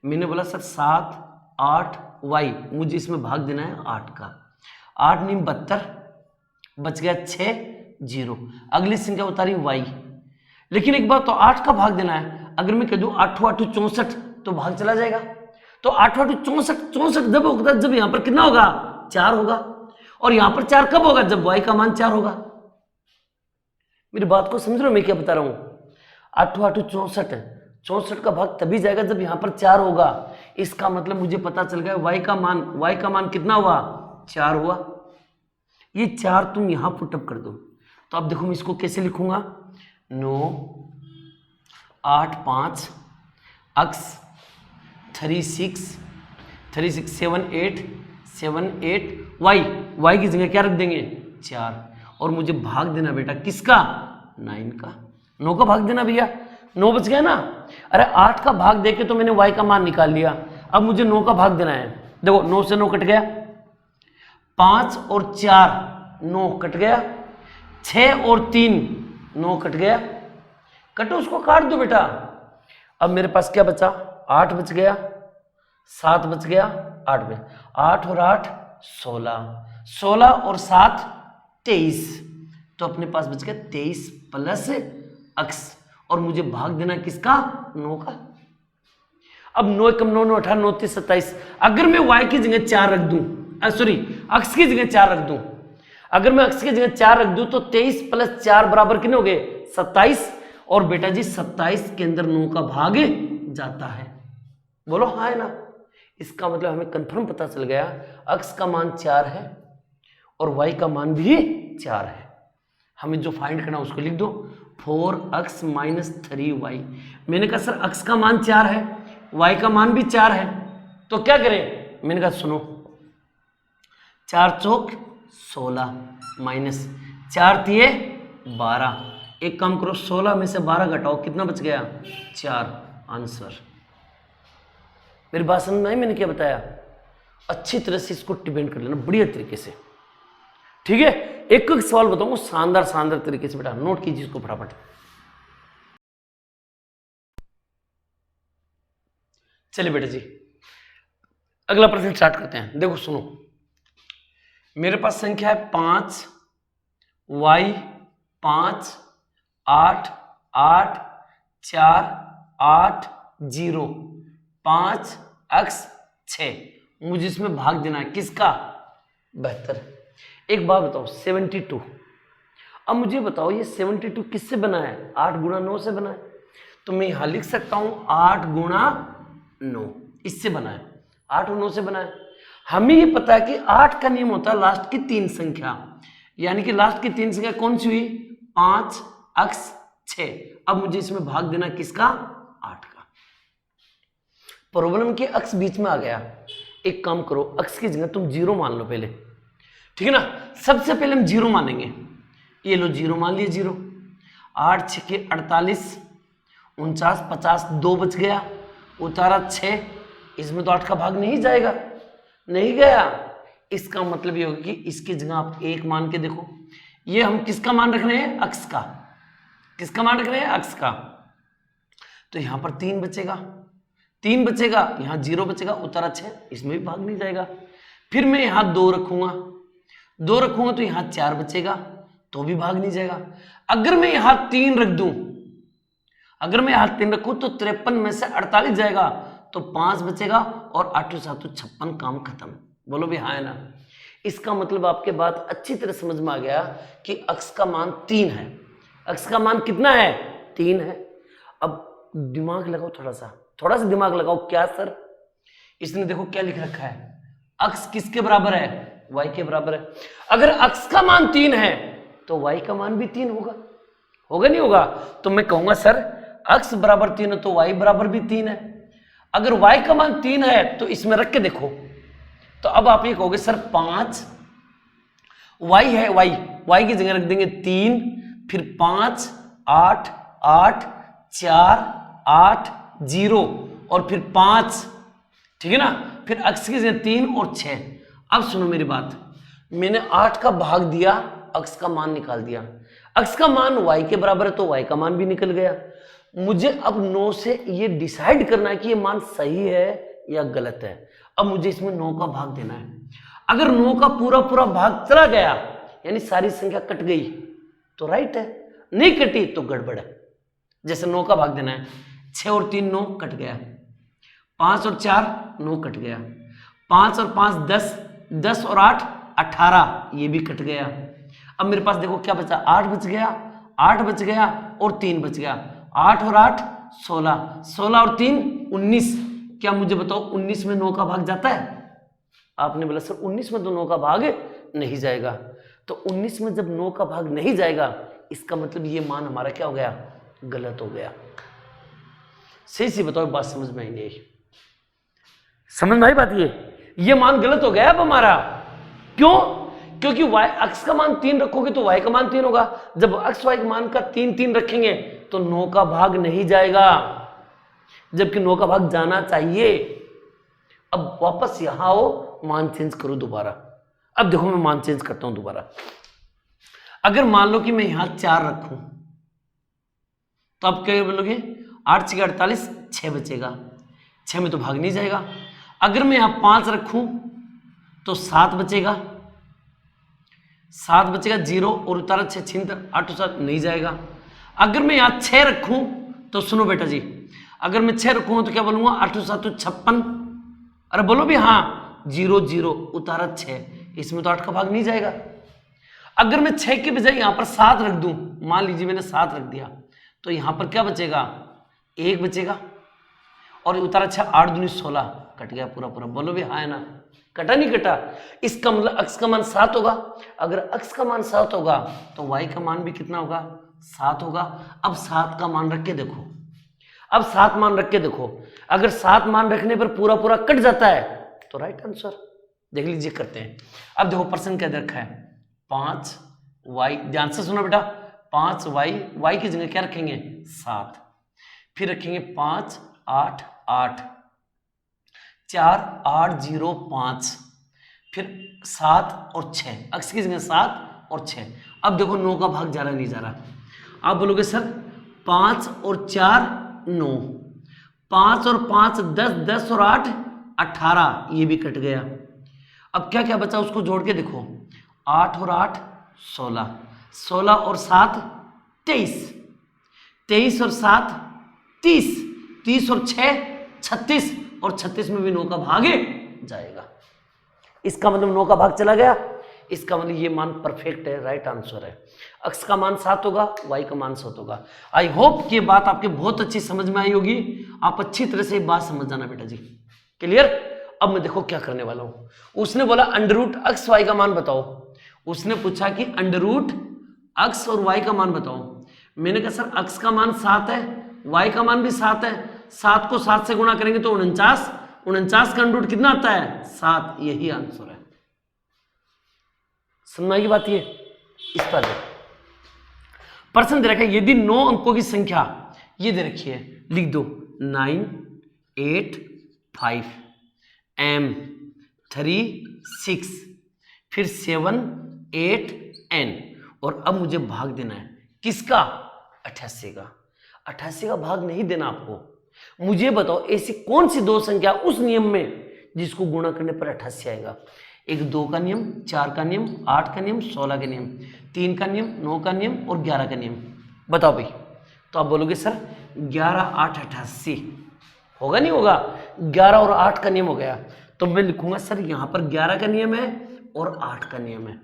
मैंने बोला सर 7, 8, y। मुझे इसमें भाग देना है 8 का। 8 9 72, बच गया 6 0। अगली संख्या उतारी y। लेकिन एक बात, तो 8 का भाग देना है। अगर मैं कह दूं 8 8 64 तो भाग चला जाएगा। तो 8 8 64, 64 जब होगा जब यहां पर कितना होगा? 4 होगा। और यहां पर 4 कब होगा? जब y का मान 4 होगा। मेरी बात को समझ रहे हो मैं क्या बता रहा हूं? 8 8 64, 64 का भाग तभी जाएगा जब यहां पर 4 होगा। इसका मतलब मुझे पता चल गया y का मान कितना हुआ? 4 हुआ। ये 4 तुम यहां पुटअप कर दो। तो अब देखो मैं इसको कैसे लिखूंगा? 9, 8 5, x 3 6, 7 8, 7 8, y की जगह क्या रख देंगे? 4। और मुझे भाग देना बेटा किसका? 9 का। 9 का भाग देना भैया, 9 बच गया ना। अरे 8 का भाग देके तो मैंने y का मान निकाल लिया, अब मुझे 9 का भाग देना है। देखो 9 से 9 कट गया, 5 और 4 9 कट गया, 6 और 3 9 कट गया, कटो उसको काट दो बेटा। अब मेरे पास क्या बचा, 8 बच गया, 7 बच गया, 8 बच, 8 और 8 16, 16 और 7 23, तो अपने पास बच गया 23 प्लस x, और मुझे भाग देना किसका, 9 का। अब 9 कम 9 9 18 9 3 27, अगर मैं y की जगह 4 रख दूं, सॉरी x की जगह 4 रख दूं, अगर मैं x की जगह 4 रख दूं तो 23 प्लस 4 बराबर कितने हो गए, 27, और बेटा जी 27 के अंदर 9 का भाग जाता है। बोलो हाँ है ना। इसका मतलब हमें कंफर्म पता चल गया x का मान 4 है और y का मान भी 4 है। हमें जो फाइंड करना उसको लिख दो, 4x माइनस 3y। मैंने कहा सर x का मान 4 है, y का मान भी 4 है, तो क्या करें। मैंने कहा सुनो, 4 चौक 16 माइनस 4 तिये 12, एक काम करो 16 में से 12 घटाओ, कितना बच गया, 4, आंसर। मेरी बात समझ में आई मैंने क्या बताया। अच्छी तरह से इसको डिपेंड कर लेना बढ़िया तरीके से, ठीक है। एक एक सवाल बताऊंगा शानदार शानदार तरीके से, बेटा नोट कीजिए इसको फटाफट। चलिए बेटा जी अगला प्रश्न स्टार्ट करते हैं। देखो सुनो, मेरे पास संख्या है 5 y 5 8 8 4 8 0 5 x 6, मुझे इसमें भाग देना है किसका, 72। एक बात बताओ 72, अब मुझे बताओ ये 72 किससे बना है, 8 गुणा 9 से बना है, तो मैं यहां लिख सकता हूं 8 गुणा 9, इससे बना है, 8 और 9 से बना है। हमें ये पता है कि 8 का नियम होता है लास्ट की 3 संख्या, यानी कि लास्ट की 3 संख्या कौन सी हुई, 5 x 6। अब मुझे इसमें भाग देना किसका, 8 का। प्रॉब्लम की x बीच में आ गया, एक काम करो x की जगह तुम 0 मान लो पहले, ठीक है ना। सबसे पहले हम 0 मानेंगे, ये लो 0 मान लिए, 0 8 6 के 48 49 50 2 बच गया, उतारा 6, इसमें तो 8 का भाग नहीं जाएगा, नहीं गया। इसका मतलब ये होगा कि इसकी जगह आप 1 मान के देखो, ये हम किसका मान रख रहे हैं, x का, किसका मान रख रहे हैं, x का। तो यहां पर 3 बचेगा, 3 बचेगा, यहां 0 बचेगा, उतारा 6, इसमें भी भाग नहीं जाएगा। फिर मैं यहां 2 रखूंगा, 2 रखूंगा तो यहां 4 बचेगा, तो भी भाग नहीं जाएगा। अगर मैं यहां 3 रख दूं, अगर मैं यहां 3 रखूं तो 53 में से 48 जाएगा, तो 5 बचेगा, और 8 7 56, काम खत्म। बोलो भी हाँ है ना। इसका मतलब आपके बात अच्छी तरह समझ में आ गया कि x का मान 3 है, x का मान कितना है, 3 है। अब दिमाग लगाओ, थोड़ा सा दिमाग लगाओ। क्या सर, इसने देखो क्या लिख रखा है, x किसके बराबर है, y के बराबर है। अगर x का मान 3 है तो y का मान भी 3 होगा, होगा नहीं होगा। तो मैं कहूंगा सर x बराबर 3 है तो y बराबर भी 3 है। अगर y का मान 3 है तो इसमें रख के देखो, तो अब आप ये कहोगे सर 5 y है, y की जगह रख देंगे 3, फिर 5 8 8 4 8 0 और फिर 5, ठीक है ना। फिर x की जगह 3 और 6। अब सुनो मेरी बात, मैंने 8 का भाग दिया, x का मान निकाल दिया, x का मान y के बराबर है तो y का मान भी निकल गया। मुझे अब 9 से ये डिसाइड करना है कि ये मान सही है या गलत है। अब मुझे इसमें 9 का भाग देना है। अगर 9 का पूरा पूरा भाग चला गया, यानी सारी संख्या कट गई, तो राइट है, नहीं कटी तो गड़बड़ है। जैसे 9 का भाग देना है, 6 और 3 9 कट गया, 5 और 4 9 कट गया, 5 और 5 10, 10 और 8 18, ये भी कट गया। अब मेरे पास देखो क्या बचा, 8 बच गया, 8 बच गया और 3 बच गया, 8 और 8 16, 16 और 3 19। क्या मुझे बताओ 19 में 9 का भाग जाता है? आपने बोला सर 19 में तो 9 का भाग नहीं जाएगा। तो 19 में जब 9 का भाग नहीं जाएगा, इसका मतलब ये मान हमारा क्या हो गया, गलत हो गया। सही से बताओ, बात समझ में आई नहीं? समझ में आई बात? ये मान गलत हो गया अब हमारा। क्यों? क्योंकि y अक्स का मान 3 रखोगे तो y का मान 3 होगा। जब अक्स y के मान का 3 रखेंगे तो 9 का भाग नहीं जाएगा, जबकि 9 का भाग जाना चाहिए। अब वापस यहां आओ, मान चेंज करो दोबारा। अब देखो मैं मान चेंज करता हूं दोबारा। अगर मान लो कि मैं यहां 4 रखूं तो अब क्या बोलोगे, 8 6 48, 6 बचेगा, 6 में तो भाग नहीं जाएगा। अगर मैं यहां 5 रखूं तो 7 बचेगा, 7 बचेगा, 0 और उतारा 6 छिहत्तर, 8 7 नहीं जाएगा। अगर मैं यहां 6 रखूं तो सुनो बेटा जी, अगर मैं 6 रखूंगा तो क्या बोलूंगा, 8 7 56, अरे बोलो भी हाँ, 0 0 उतारा 6, इसमें तो 8 का भाग नहीं जाएगा। अगर मैं 6 के बजाय यहां पर 7 रख दूं, मान लीजिए मैंने 7 रख दिया, तो यहां पर क्या बचेगा, 1 बचेगा, और उतारा 6, 8 दूनी 16, कट गया पूरा पूरा। बोलो भी हाँ है ना, कटा नहीं कटा। इसका मतलब अक्स का मान 7 होगा। अगर अक्स का मान 7 होगा तो y का मान भी कितना होगा, 7 होगा। अब 7 का मान रख के देखो, अब 7 मान रख के देखो, अगर 7 मान रखने पर पूरा पूरा कट जाता है तो राइट आंसर। देख लीजिए करते हैं। अब देखो प्रश्न क्या दे रखा है, 5y, ध्यान से सुनो बेटा, 5y, y की जगह क्या रखेंगे, 7, फिर रखेंगे 5 8 8, 4 8 0 5, फिर 7 और 6, अक्स की जगह 7 और 6। अब देखो 9 का भाग जा रहा नहीं जा रहा। आप बोलोगे सर 5 और 4 9, 5 और 5 10, 10 और 8 18, ये भी कट गया। अब क्या क्या बचा उसको जोड़ के देखो, 8 और 8 16, 16 और 7 23, 23 और 7 30, 30 और 6 36, और 36 में भी 9 का भाग जाएगा। इसका मतलब 9 का भाग चला गया, इसका मतलब ये मान परफेक्ट है, राइट आंसर है। अक्स का मान 7 होगा, y का मान 7 होगा। आई होप कि ये बात आपके बहुत अच्छी समझ में आई होगी। आप अच्छी तरह से बात समझ जाना बेटा जी, क्लियर। अब मैं देखो क्या करने वाला हूं। उसने बोला अंडर रूट अक्स y का मान बताओ, उसने पूछा कि अंडर रूट अक्स और y का मान बताओ। मैंने कहा सर अक्स का मान 7 है, y का मान भी 7 है, 7 को 7 से गुणा करेंगे तो 49, 49 का अंडर रूट कितना आता है, 7, यही आंसर है। समझ की बात, ये इस पर प्रश्न दे रखा है, यदि 9 अंकों की संख्या ये दे रखी है, लिख दो 9 8 5 m 3 6, फिर 7 8 n, और अब मुझे भाग देना है किसका, 88 का। 88 का भाग नहीं देना आपको। मुझे बताओ ऐसी कौन सी दो संख्या उस नियम में जिसको गुणा करने पर 88 आएगा। एक 2 का नियम, 4 का नियम, 8 का नियम, 16 का नियम, 3 का नियम, 9 का नियम और 11 का नियम। बताओ भाई। तो आप बोलोगे सर 11 8 88 होगा, नहीं होगा, 11 और 8 का नियम हो गया। तो मैं लिखूंगा सर यहां पर 11 का नियम है और 8 का नियम है।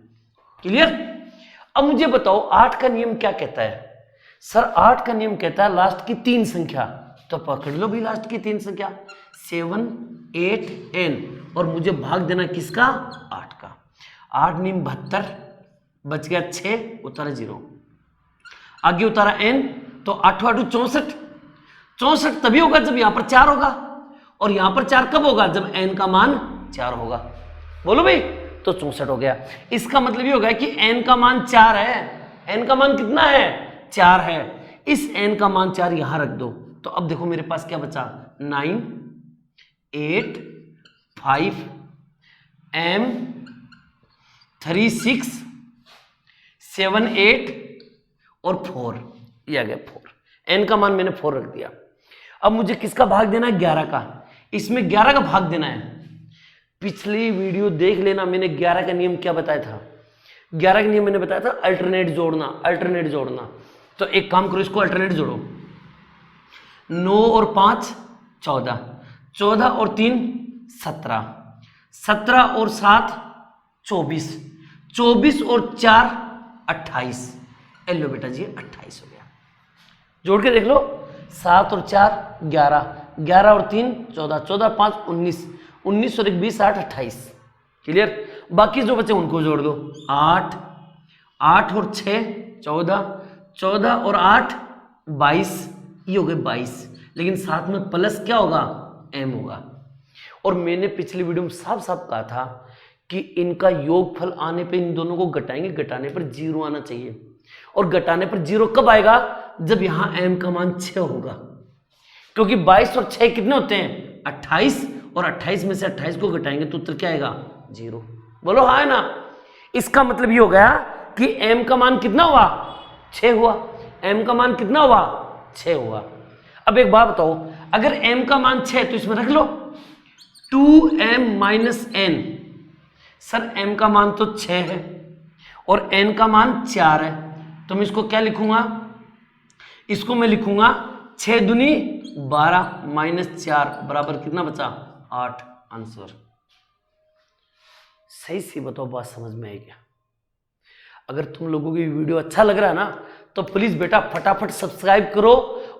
क्लियर। अब मुझे बताओ 8 का नियम क्या कहता है। सर 8 का नियम कहता है लास्ट की 3 संख्या, तो पकड़ लो भी लास्ट की 3 संख्या 7 8 n, और मुझे भाग देना किसका, 8 का। 8 नियम 72, बच गया 6, उतारा 0, आगे उतारा n, तो 8 8 64, 64 तभी होगा जब यहां पर 4 होगा, और यहां पर 4 कब होगा, जब n का मान 4 होगा। बोलो भाई, तो 64 हो गया। इसका मतलब ये हो गया कि n का मान 4 है। n का मान कितना है, 4 है। इस n का मान 4 यहां रख दो, तो अब देखो मेरे पास क्या बचा, 9 8 5 m 3 6 7 8 और 4, ये आ गया 4। n का मान मैंने 4 रख दिया। अब मुझे किसका भाग देना है, 11 का। इसमें 11 का भाग देना है। पिछली वीडियो देख लेना, मैंने 11 का नियम क्या बताया था। 11 का नियम मैंने बताया था अल्टरनेट जोड़ना, अल्टरनेट जोड़ना। तो एक काम करो, इसको अल्टरनेट जोड़ो। 9 और 5 14, 14 और 3 17, 17 और 7 24, 24 और 4 28। लो बेटा जी 28 हो गया। जोड़ के देख लो, 7 और 4 11, 11 और 3 14, 14 5 19, 19 और 1 20 8 28। क्लियर। बाकी जो बचे उनको जोड़ दो, 8, 8 और 6 14, 14 और 8 22, ये हो गए 22। लेकिन साथ में प्लस क्या होगा, m होगा। और मैंने पिछली वीडियो में साफ साफ कहा था कि इनका योगफल आने पे इन दोनों को घटाएंगे, घटाने पर 0 आना चाहिए। और घटाने पर 0 कब आएगा? जब यहां m का मान 6 होगा, क्योंकि 22 और 6 कितने होते हैं? 28, और 28 में से 28 को घटाएंगे तो उत्तर क्या आएगा? 0। बोलो हाँ है ना। इसका मतलब ये हो गया कि m का मान कितना हुआ? 6 हुआ। m का मान कितना हुआ? 6 हुआ। अब एक बात बताओ, अगर m का मान 6 तो इसमें रख लो 2m minus n। Sir m का मान तो 6 है और n का मान 4 है, तो मैं इसको क्या लिखूंगा? इसको मैं लिखूंगा 6 दूनी 12 माइनस 4 बराबर कितना बचा? 8। आंसर सही से बताओ, बात समझ में आई क्या? अगर तुम लोगों को ये वीडियो अच्छा लग रहा है ना तो प्लीज बेटा फटाफट सब्सक्राइब करो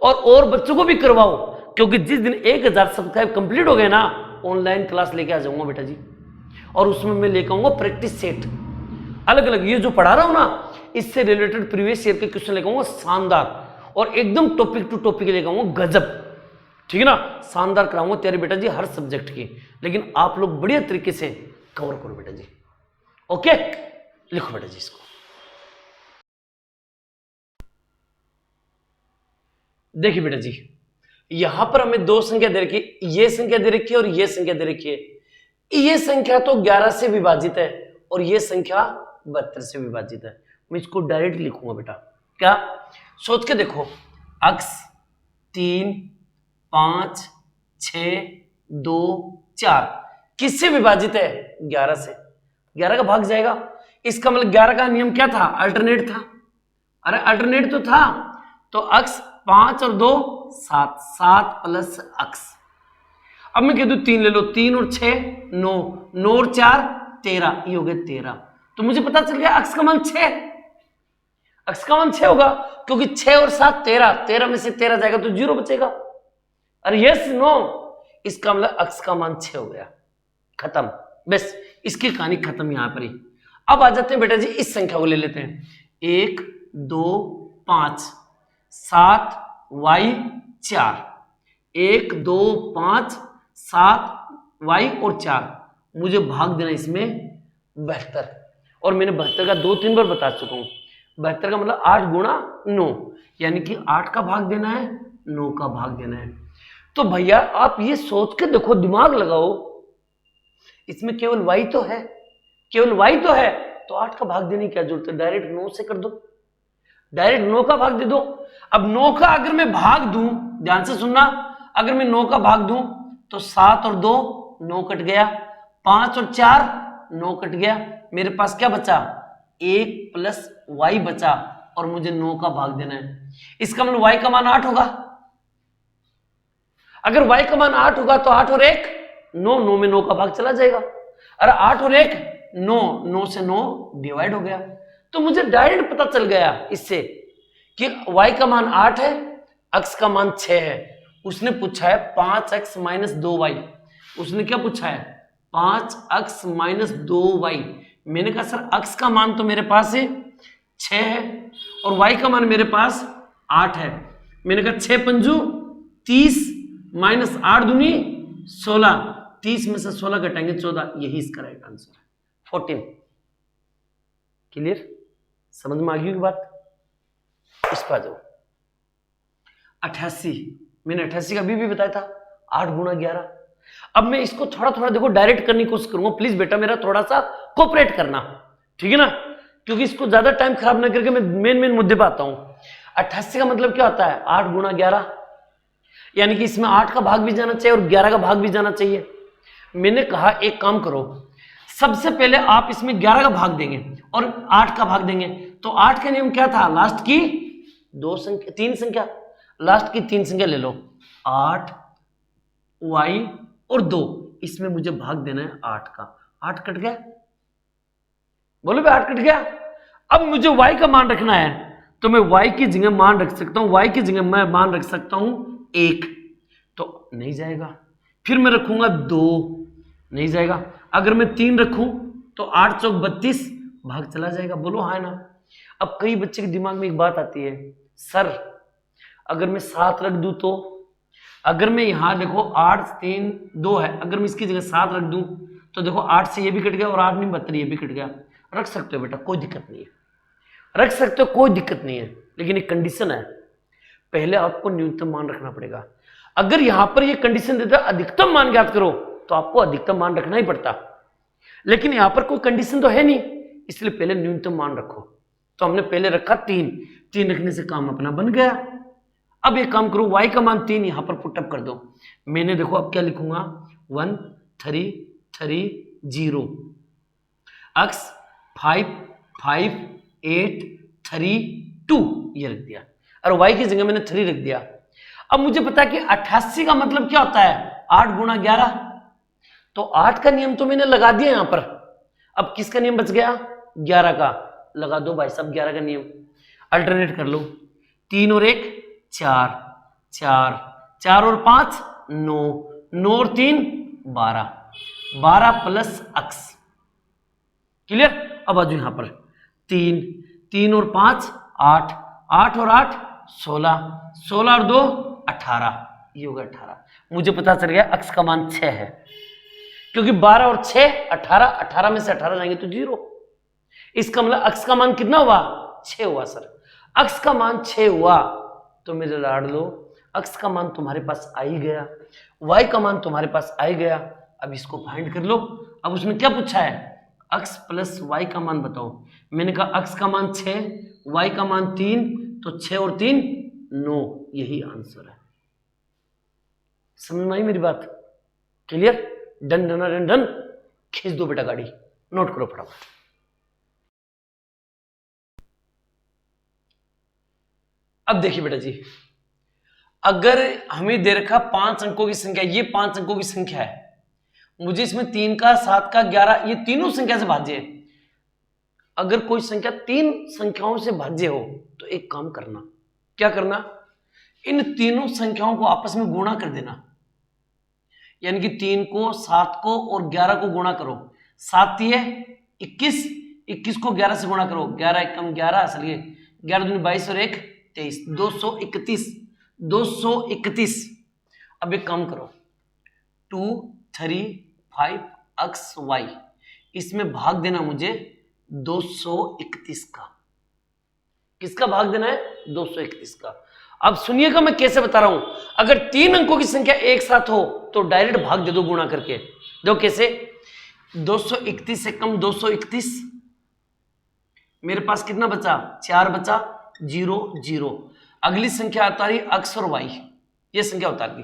और बच्चों को भी करवाओ, क्योंकि जिस दिन 1000 सब्सक्राइब कंप्लीट हो गए ना, ऑनलाइन क्लास लेके आ जाऊंगा बेटा जी। और उसमें मैं लेकर आऊंगा प्रैक्टिस सेट, अलग अलग ये जो पढ़ा रहा हूं ना इससे रिलेटेड प्रीवियस ईयर के क्वेश्चन लेकर आऊंगा शानदार, और एकदम टॉपिक टू टॉपिक लेकर आऊंगा गजब। ठीक है ना, शानदार कराऊंगा तेरे बेटा जी हर सब्जेक्ट की, लेकिन आप लोग बढ़िया तरीके से कवर करो बेटा जी। ओके, लिखो बेटा जी इसको। देखिए बेटा जी, यहां पर हमें दो संख्या दे रखी है, ये संख्या दे रखी है और ये संख्या दे रखी है। ये संख्या तो 11 से विभाजित है और ये संख्या 72 से विभाजित है। मैं इसको डायरेक्ट लिखूंगा बेटा। क्या? सोच के देखो, अक्स 3 5 6 2 4 किससे विभाजित है? 11 से। 11 का भाग जाएगा, इसका मतलब 11 का नियम क्या था? अल्टरनेट था। अरे अल्टरनेट तो था, तो अक्स 5 और 2 7, 7 प्लस अक्स। अब मैं कह दूं 3 ले लो, 3 और 6 9, 9 और 4 13, ये हो गए 13। तो मुझे पता चल गया अक्स का मान 6, अक्स का मान 6 होगा, क्योंकि 6 और 7 13, 13 में से 13 जाएगा तो 0 बचेगा। अरे यस नो, इसका मतलब अक्स का मान 6 हो गया, खत्म। बस इसकी कहानी खत्म यहां पर ही। अब आ जाते हैं बेटा जी इस संख्या को ले लेते हैं, 1 2 5 7 y 4, 1 2 5 7 y और 4, मुझे भाग देना इसमें 72, और मैंने 72 का 2-3 बार बता चुका हूं। 72 का मतलब 8 गुणा 9, यानी कि 8 का भाग देना है, 9 का भाग देना है। तो भैया आप ये सोच के देखो, दिमाग लगाओ, इसमें केवल y तो है, केवल y तो है, तो 8 का भाग देने की क्या जरूरत है? डायरेक्ट 9 से कर दो, डायरेक्ट 9 का भाग दे दो। अब 9 का अगर मैं भाग दूं, ध्यान से सुनना, अगर मैं 9 का भाग दूं तो 7 और 2 9 कट गया, 5 और 4 9 कट गया, मेरे पास क्या बचा? 1 प्लस y बचा, और मुझे 9 का भाग देना है। इसका मतलब y का मान 8 होगा। अगर y का मान 8 होगा तो 8 और 1 9, 9 में 9 का भाग चला जाएगा। अरे 8 और 1 9, 9 से 9 डिवाइड हो गया। तो मुझे डायरेक्ट पता चल गया इससे कि y का मान 8 है, x का मान 6 है। उसने पूछा है 5x माइनस 2y, उसने क्या पूछा है? 5x minus 2y। मैंने कहा सर x का मान तो मेरे पास है 6 है और y का मान मेरे पास 8 है। मैंने कहा 6 पंजू 30 माइनस 8 दूनी 16, 30 में से 16 घटाएंगे 14, यही इसका राइट आंसर है 14। क्लियर? समझ में आ गई बात? इस पर जाओ। 88, मैंने 88 का भी बताया था, 8 गुणा 11। अब मैं इसको थोड़ा थोड़ा देखो डायरेक्ट करने की कोशिश करूंगा, प्लीज बेटा मेरा थोड़ा सा कोऑपरेट करना, ठीक है ना, क्योंकि इसको ज्यादा टाइम खराब ना करके मैं मेन मुद्दे पे आता हूं। 88 का मतलब क्या होता है? 8 गुणा 11, यानी कि इसमें 8 का भाग भी जाना चाहिए और 11 का भाग भी जाना चाहिए। मैंने कहा एक काम करो, सबसे पहले आप इसमें 11 का भाग देंगे और 8 का भाग देंगे, तो 8 का नियम क्या था? लास्ट की 3 संख्या, लास्ट की 3 संख्या ले लो, 8 y और 2, इसमें मुझे भाग देना है 8 का। 8 कट गया, बोलो भाई 8 कट गया। अब मुझे y का मान रखना है, तो मैं y की जगह मान रख सकता हूं, y की जगह मैं मान रख सकता हूं 1, तो नहीं जाएगा। फिर मैं रखूंगा 2, नहीं जाएगा। अगर मैं 3 रखूं तो 8 चौक 32, भाग चला जाएगा। बोलो हाँ ना। अब कई बच्चे के दिमाग में एक बात आती है, सर अगर मैं 7 रख दूं तो, अगर मैं यहां देखो 8 3 2 है, अगर मैं इसकी जगह 7 रख दूं तो देखो 8 से ये भी कट गया और 8 नहीं 72 ये भी कट गया। रख सकते हो बेटा, कोई दिक्कत नहीं है, रख सकते हो, कोई दिक्कत नहीं है, लेकिन एक कंडीशन है, पहले आपको न्यूनतम मान रखना पड़ेगा। अगर यहां पर ये कंडीशन देता है अधिकतम मान ज्ञात करो, तो आपको अधिकतम मान रखना ही पड़ता, लेकिन यहां पर कोई कंडीशन तो है नहीं, इसलिए पहले न्यूनतम मान रखो। तो हमने पहले रखा 3 रखने से काम अपना बन गया। अब एक काम करो, y का मान 3 यहां पर पुटअप कर दो। मैंने देखो अब क्या लिखूंगा, 1 3 3 0 x 5 5 8 3 2 ये रख दिया, और y की जगह मैंने 3 रख दिया। अब मुझे पता है कि 88 का मतलब क्या होता है, 8 गुणा 11, तो 8 का नियम तो मैंने लगा दिया यहां पर। अब किसका नियम बच गया, 11 का। लगा दो भाई साहब 11 का नियम, अल्टरनेट कर लो। 3 और 1 4 4 4 और 5 9 9 और 3 12 12 प्लस x। क्लियर। अब आ जाओ यहां पर 3 और 5 8 8 और 8 16 16 और 2 18, ये होगा 18। मुझे पता चल गया x का मान 6 है, क्योंकि 12 और 6 18, 18 में से 18 जाएंगे तो 0। इसका मतलब x का मान कितना हुआ, 6 हुआ सर। x का मान 6 हुआ तो मेरे लाडलो x का मान तुम्हारे पास आ ही गया, y का मान तुम्हारे पास आ ही गया। अब इसको फाइंड कर लो। अब उसने क्या पूछा है, x प्लस y का मान बताओ। मैंने कहा x का मान 6, y का मान 3, तो 6 और 3 9, यही आंसर है। समझ में आई मेरी बात, clear. Done done done done, खींच दो बेटा गाड़ी, नोट करो फटाफट। अब देखिए बेटा जी, अगर हमें दे रखा 5 अंकों की संख्या, ये 5 अंकों की संख्या है, मुझे इसमें 3 का 7 का 11 ये तीनों संख्या से भाज्य है। अगर कोई संख्या 3 संख्याओं से भाज्य हो तो एक काम करना, क्या करना, इन तीनों संख्याओं को आपस में गुणा कर देना। यानी कि 3 को 7 को और 11 को गुणा करो। 7 है 21, 21 को 11 से गुणा करो, 11 एकम 11, चलिए 11 दूनी 22 और 1 23, 231 231। अब एक काम करो, 2 3 5 x y, इसमें भाग देना मुझे 231 का। किसका भाग देना है, 231 का। अब सुनिएगा मैं कैसे बता रहा हूं। अगर 3 अंकों की संख्या एक साथ हो तो डायरेक्ट भाग दे दो गुणा करके। देखो कैसे, 231 से कम 231, मेरे पास कितना बचा, 4 बचा, 0 0। अगली संख्या आता रही x और y, ये संख्या उतार दी।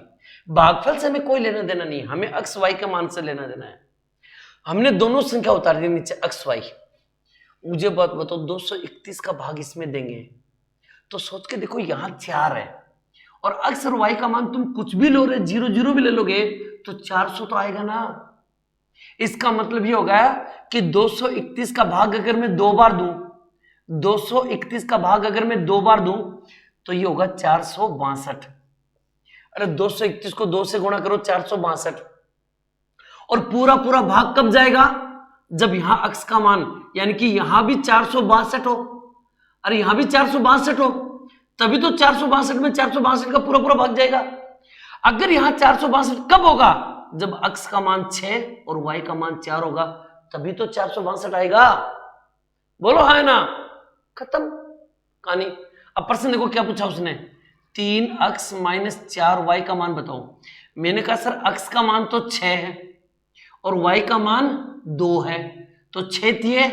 भागफल से हमें कोई लेना देना नहीं, हमें x y के मान से लेना देना है। हमने दोनों संख्या उतार दी नीचे x y। मुझे बात बताओ, 231 का भाग इसमें देंगे तो सोच के देखो, यहां 4 है और x और y का मान तुम कुछ भी लो रहे, 0 0 भी ले लोगे तो 400 तो आएगा ना। इसका मतलब ये होगा कि 231 का भाग अगर मैं 2 बार दूं, 231 का भाग अगर मैं 2 बार दूं तो ये होगा 462। अरे 231 को 2 से गुणा करो, 462। और पूरा पूरा भाग कब जाएगा, जब यहां x का मान यानी कि यहां भी 462 हो, अरे यहां भी 462 हो, तभी तो 462 में 462 का पूरा पूरा भाग जाएगा। अगर यहां 462 कब होगा, जब x का मान 6 और y का मान 4 होगा, तभी तो 462 आएगा। बोलो हाँ ना, खत्म कहानी। अब प्रश्न देखो क्या पूछा उसने, 3x माइनस 4y का मान बताओ। मैंने कहा सर x का मान तो 6 है और y का मान 2 है, तो 6 दिए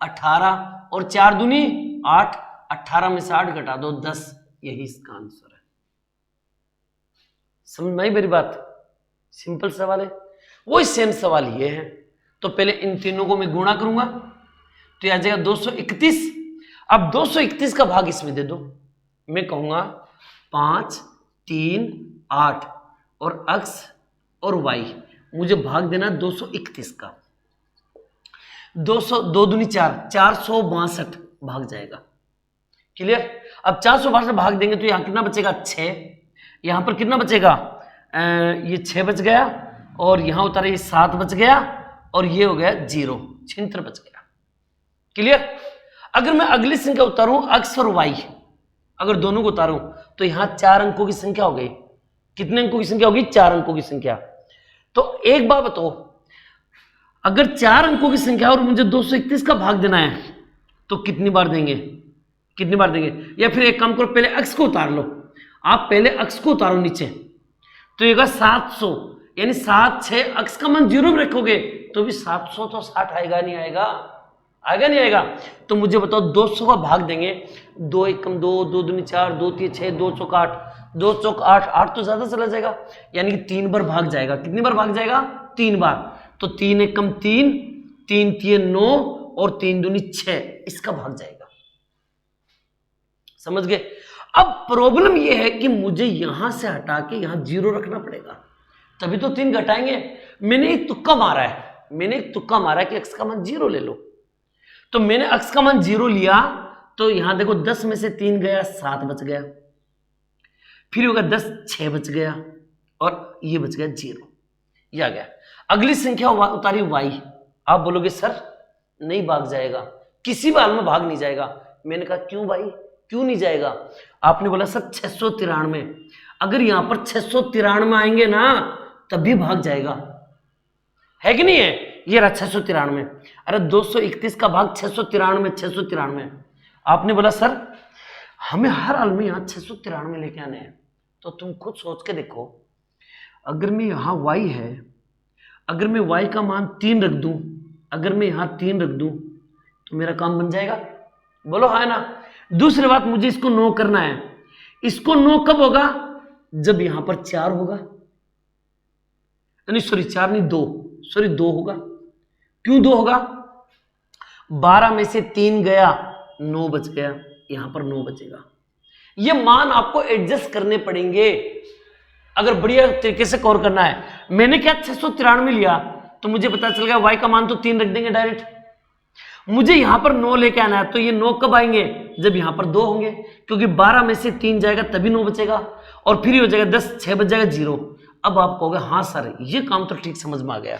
18 और 4 दूनी 8, 18 में से 8 घटा दो 10, यही इसका आंसर है। समझ में आई मेरी बात, सिंपल सवाल है। वही सेम सवाल ये है। तो पहले इन तीनों को मैं गुणा करूंगा तो यह आ जाएगा 231। अब 231 का भाग इसमें दे दो, मैं कहूंगा 5 3 8 और x और y मुझे भाग देना 231 का। 200 2 दूनी 4, 462 भाग जाएगा। क्लियर। अब 462 भाग देंगे तो यहां कितना बचेगा, 6। यहां पर कितना बचेगा, ये 6 बच गया और यहां उतारे ये 7 बच गया और ये हो गया 0, छिंत्र बच गया। क्लियर। अगर मैं अगली संख्या उतारूं x और y, अगर दोनों को उतारूं तो यहां 4 अंकों की संख्या हो गई। कितने अंकों की संख्या होगी, 4 अंकों की संख्या। तो एक बात बताओ, अगर 4 अंकों की संख्या और मुझे 231 का भाग देना है तो कितनी बार देंगे, कितनी बार देंगे? या फिर एक काम करो, पहले अक्स को उतार लो, आप पहले अक्स को उतारो नीचे, तो ये 700, यानी 7 6 अक्स का मान 0 में रखोगे तो भी 700 तो 60 आएगा नहीं आएगा? आएगा नहीं आएगा? तो मुझे बताओ 200 का भाग देंगे, 2 एकम 2, 2 दूनी 4, 2 तीन 6, 2 चौक 8, 2 चौक 8, 8 तो ज्यादा चला जाएगा, यानी कि 3 बार भाग जाएगा। कितनी बार भाग जाएगा? 3 बार। तो 3 एकम 3, 3 3 9 और 3 दूनी 6, इसका भाग जाएगा। समझ गए? अब प्रॉब्लम यह है कि मुझे यहां से हटा के यहां 0 रखना पड़ेगा, तभी तो 3 घटाएंगे। मैंने एक तुक्का मारा है, कि अक्स का मान 0 ले लो, तो मैंने अक्स का मान 0 लिया, तो यहां देखो 10 में से 3 गया, 7 बच गया, फिर होगा 10 6 बच गया, और ये बच गया 0, ये आ गया। अगली संख्या उतारी y, आप बोलोगे सर नहीं भाग जाएगा, किसी बाल में भाग नहीं जाएगा। मैंने कहा क्यों भाई, क्यों नहीं जाएगा? आपने बोला सर 693, अगर यहां पर 693 आएंगे ना तभी भाग जाएगा, है कि नहीं है? ये रहा 693। अरे 231 का भाग 693, आपने बोला सर हमें हर हाल में यहां 693 लेके आने हैं, तो तुम खुद सोच के देखो, अगर मैं यहां y है, अगर मैं y का मान 3 रख दूं, अगर मैं यहां 3 रख दूं तो मेरा काम बन जाएगा? बोलो हाँ ना? दूसरी बात, मुझे इसको 9 करना है। इसको 9 कब होगा? जब यहां पर 4 होगा, नहीं सॉरी 4 नहीं 2, सॉरी 2 होगा। क्यों 2 होगा? 12 में से 3 गया, 9 बच गया, यहां पर 9 बचेगा। ये मान आपको एडजस्ट करने पड़ेंगे अगर बढ़िया तरीके से कवर करना है। मैंने क्या 693 लिया, तो मुझे पता चल गया y का मान तो 3 रख देंगे डायरेक्ट। मुझे यहां पर 9 लेके आना है, तो ये 9 कब आएंगे? जब यहां पर 2 होंगे, क्योंकि 12 में से 3 जाएगा तभी 9 बचेगा, और फिर हो जाएगा 10 6 बच जाएगा 0। अब आप कहोगे हाँ सर ये काम तो ठीक समझ में आ गया।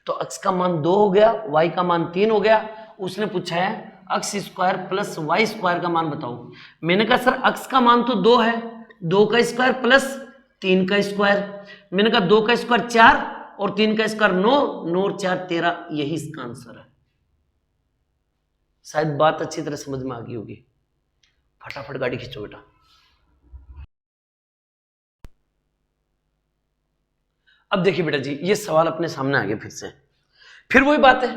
तो x का मान 2 हो गया, y का मान 3 हो गया। उसने पूछा है x square plus y square का मान बताओ। मैंने कहा सर x का मान तो 2 है, 2 का स्क्वायर प्लस 3 का स्क्वायर। मैंने कहा 2 का स्क्वायर 4 और 3 का स्क्वायर 9, 9 और 4 13, यही इसका आंसर है। शायद बात अच्छी तरह समझ में आ गई होगी। फटाफट गाड़ी खींचो बेटा। अब देखिए बेटा जी, ये सवाल अपने सामने आ गया फिर से। फिर वही बात है,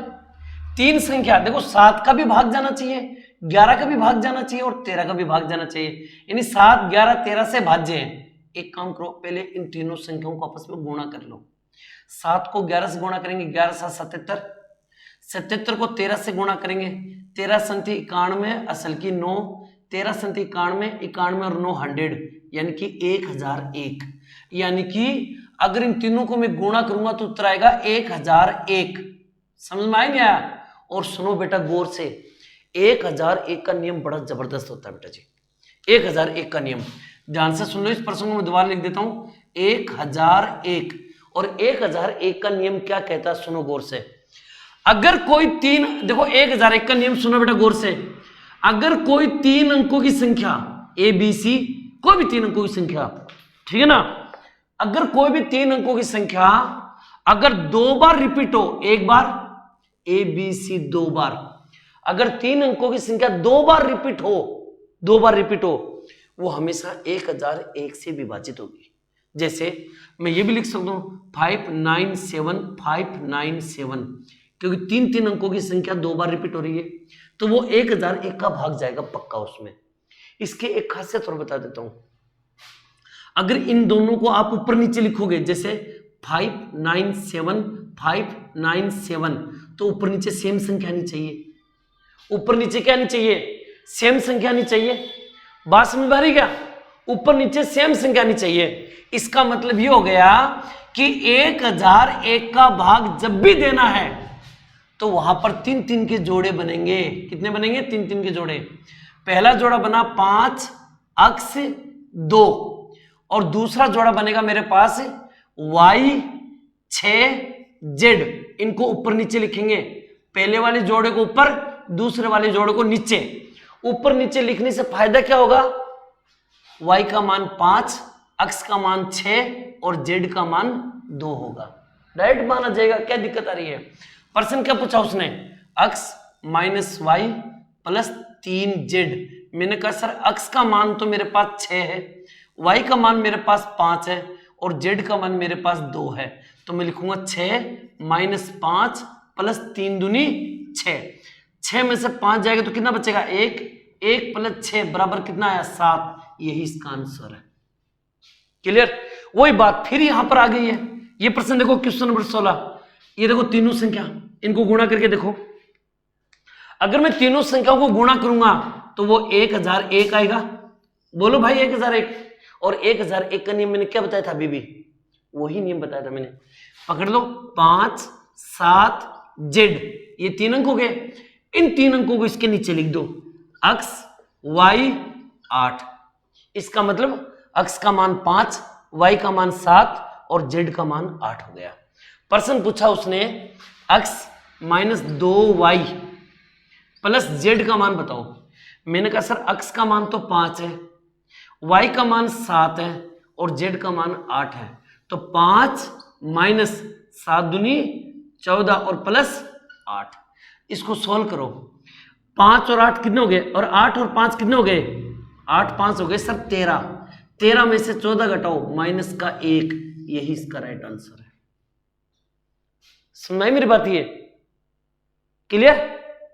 3 संख्या देखो, 7 का भी भाग जाना चाहिए, 11 का भी भाग जाना चाहिए और 13 का भी भाग जाना चाहिए, यानी 7 11 13 से भाज्य है। एक काम करो, पहले इन तीनों संख्याओं को आपस में गुणा कर लो। 7 को 11 से गुणा करेंगे, 11 7 77, 77 को 13 से गुणा करेंगे, 13 संति 91, असल की 9, 13 संति 91, 91 और 9 100, यानी कि 1001। यानी कि अगर इन तीनों को मैं गुणा करूंगा तो उत्तर आएगा 1001। समझ में आया नहीं आया? और सुनो बेटा गौर से, 1001 का नियम बड़ा जबरदस्त होता है बेटा जी। 1001 का नियम ध्यान से सुन लो, इस प्रश्न को मैं दोबारा लिख देता हूं। 1001 और 1001 का नियम क्या कहता है, सुनो गौर से। अगर कोई 3, देखो 1001 का नियम सुनो बेटा गौर से। अगर कोई 3 अंकों की संख्या ए बी सी, कोई भी 3 अंकों की संख्या, ठीक है ना, अगर कोई भी 3 अंकों की संख्या अगर 2 बार रिपीट हो, एक बार ए बी सी 2 बार, अगर 3 अंकों की संख्या 2 बार रिपीट हो, 2 बार रिपीट हो, वो हमेशा 1001 से विभाजित होगी। जैसे मैं ये भी लिख सकता हूं 597 597, क्योंकि 3 अंकों की संख्या 2 बार रिपीट हो रही है, तो वो 1001 का भाग जाएगा पक्का उसमें। इसके एक खासियत और बता देता हूं, अगर इन दोनों को आप ऊपर नीचे लिखोगे, जैसे 597 597, तो ऊपर नीचे सेम संख्या नहीं चाहिए, ऊपर नीचे क्या नहीं चाहिए, सेम संख्या नहीं चाहिए। बात समझ में आ रही क्या? ऊपर नीचे सेम संख्या नहीं चाहिए। इसका मतलब ये हो गया कि 1001 का भाग जब भी देना है तो वहां पर 3 के जोड़े बनेंगे। कितने बनेंगे? 3 के जोड़े। पहला जोड़ा बना 5 अक्स 2 और दूसरा जोड़ा बनेगा मेरे पास y 6 z। इनको ऊपर नीचे लिखेंगे, पहले वाले जोड़े को ऊपर, दूसरे वाले जोड़े को नीचे। ऊपर नीचे लिखने से फायदा क्या होगा? y का मान 5, अक्स का मान 6 और z का मान 2 होगा। डायरेक्ट माना जाएगा, क्या दिक्कत आ रही है? प्रश्न क्या पूछा उसने, x minus Y plus 3z। मैंने कहा सर x का मान तो मेरे पास 6 है, y का मान मेरे पास 5 है और z का मान मेरे पास 2 है, तो मैं लिखूंगा 6 माइनस 5 प्लस 3 दूनी 6। 6 में से 5 जाएगा तो कितना बचेगा, 1। 1 प्लस 6 बराबर कितना आया, 7। यही इसका आंसर है। क्लियर। वही बात फिर यहां पर आ गई है। ये प्रश्न देखो क्वेश्चन नंबर 16। ये देखो तीनों संख्या, इनको गुणा करके देखो। अगर मैं तीनों संख्याओं को गुणा करूंगा तो वो 1001 आएगा। बोलो भाई 1001। और 1001 का नियम मैंने क्या बताया था बीबी, वही नियम बताया था मैंने। पकड़ लो 5 7 जेड, ये 3 अंक हो गए। इन 3 अंकों को इसके नीचे लिख दो, x y 8। इसका मतलब x का मान 5, y का मान 7 और z का मान 8 हो गया। प्रश्न पूछा उसने x minus 2y plus z का मान बताओ। मैंने कहा सर x का मान तो 5 है, y का मान 7 है और z का मान 8 है, तो 5 माइनस 7 दूनी 14 और प्लस 8। इसको सोल्व करो। 5 और 8 कितने हो गए, और 8 और 5 कितने हो गए, 8 5 हो गए सर 13। 13 में से 14 घटाओ माइनस का 1, यही इसका राइट आंसर है। समझ मेरी बात, ये क्लियर,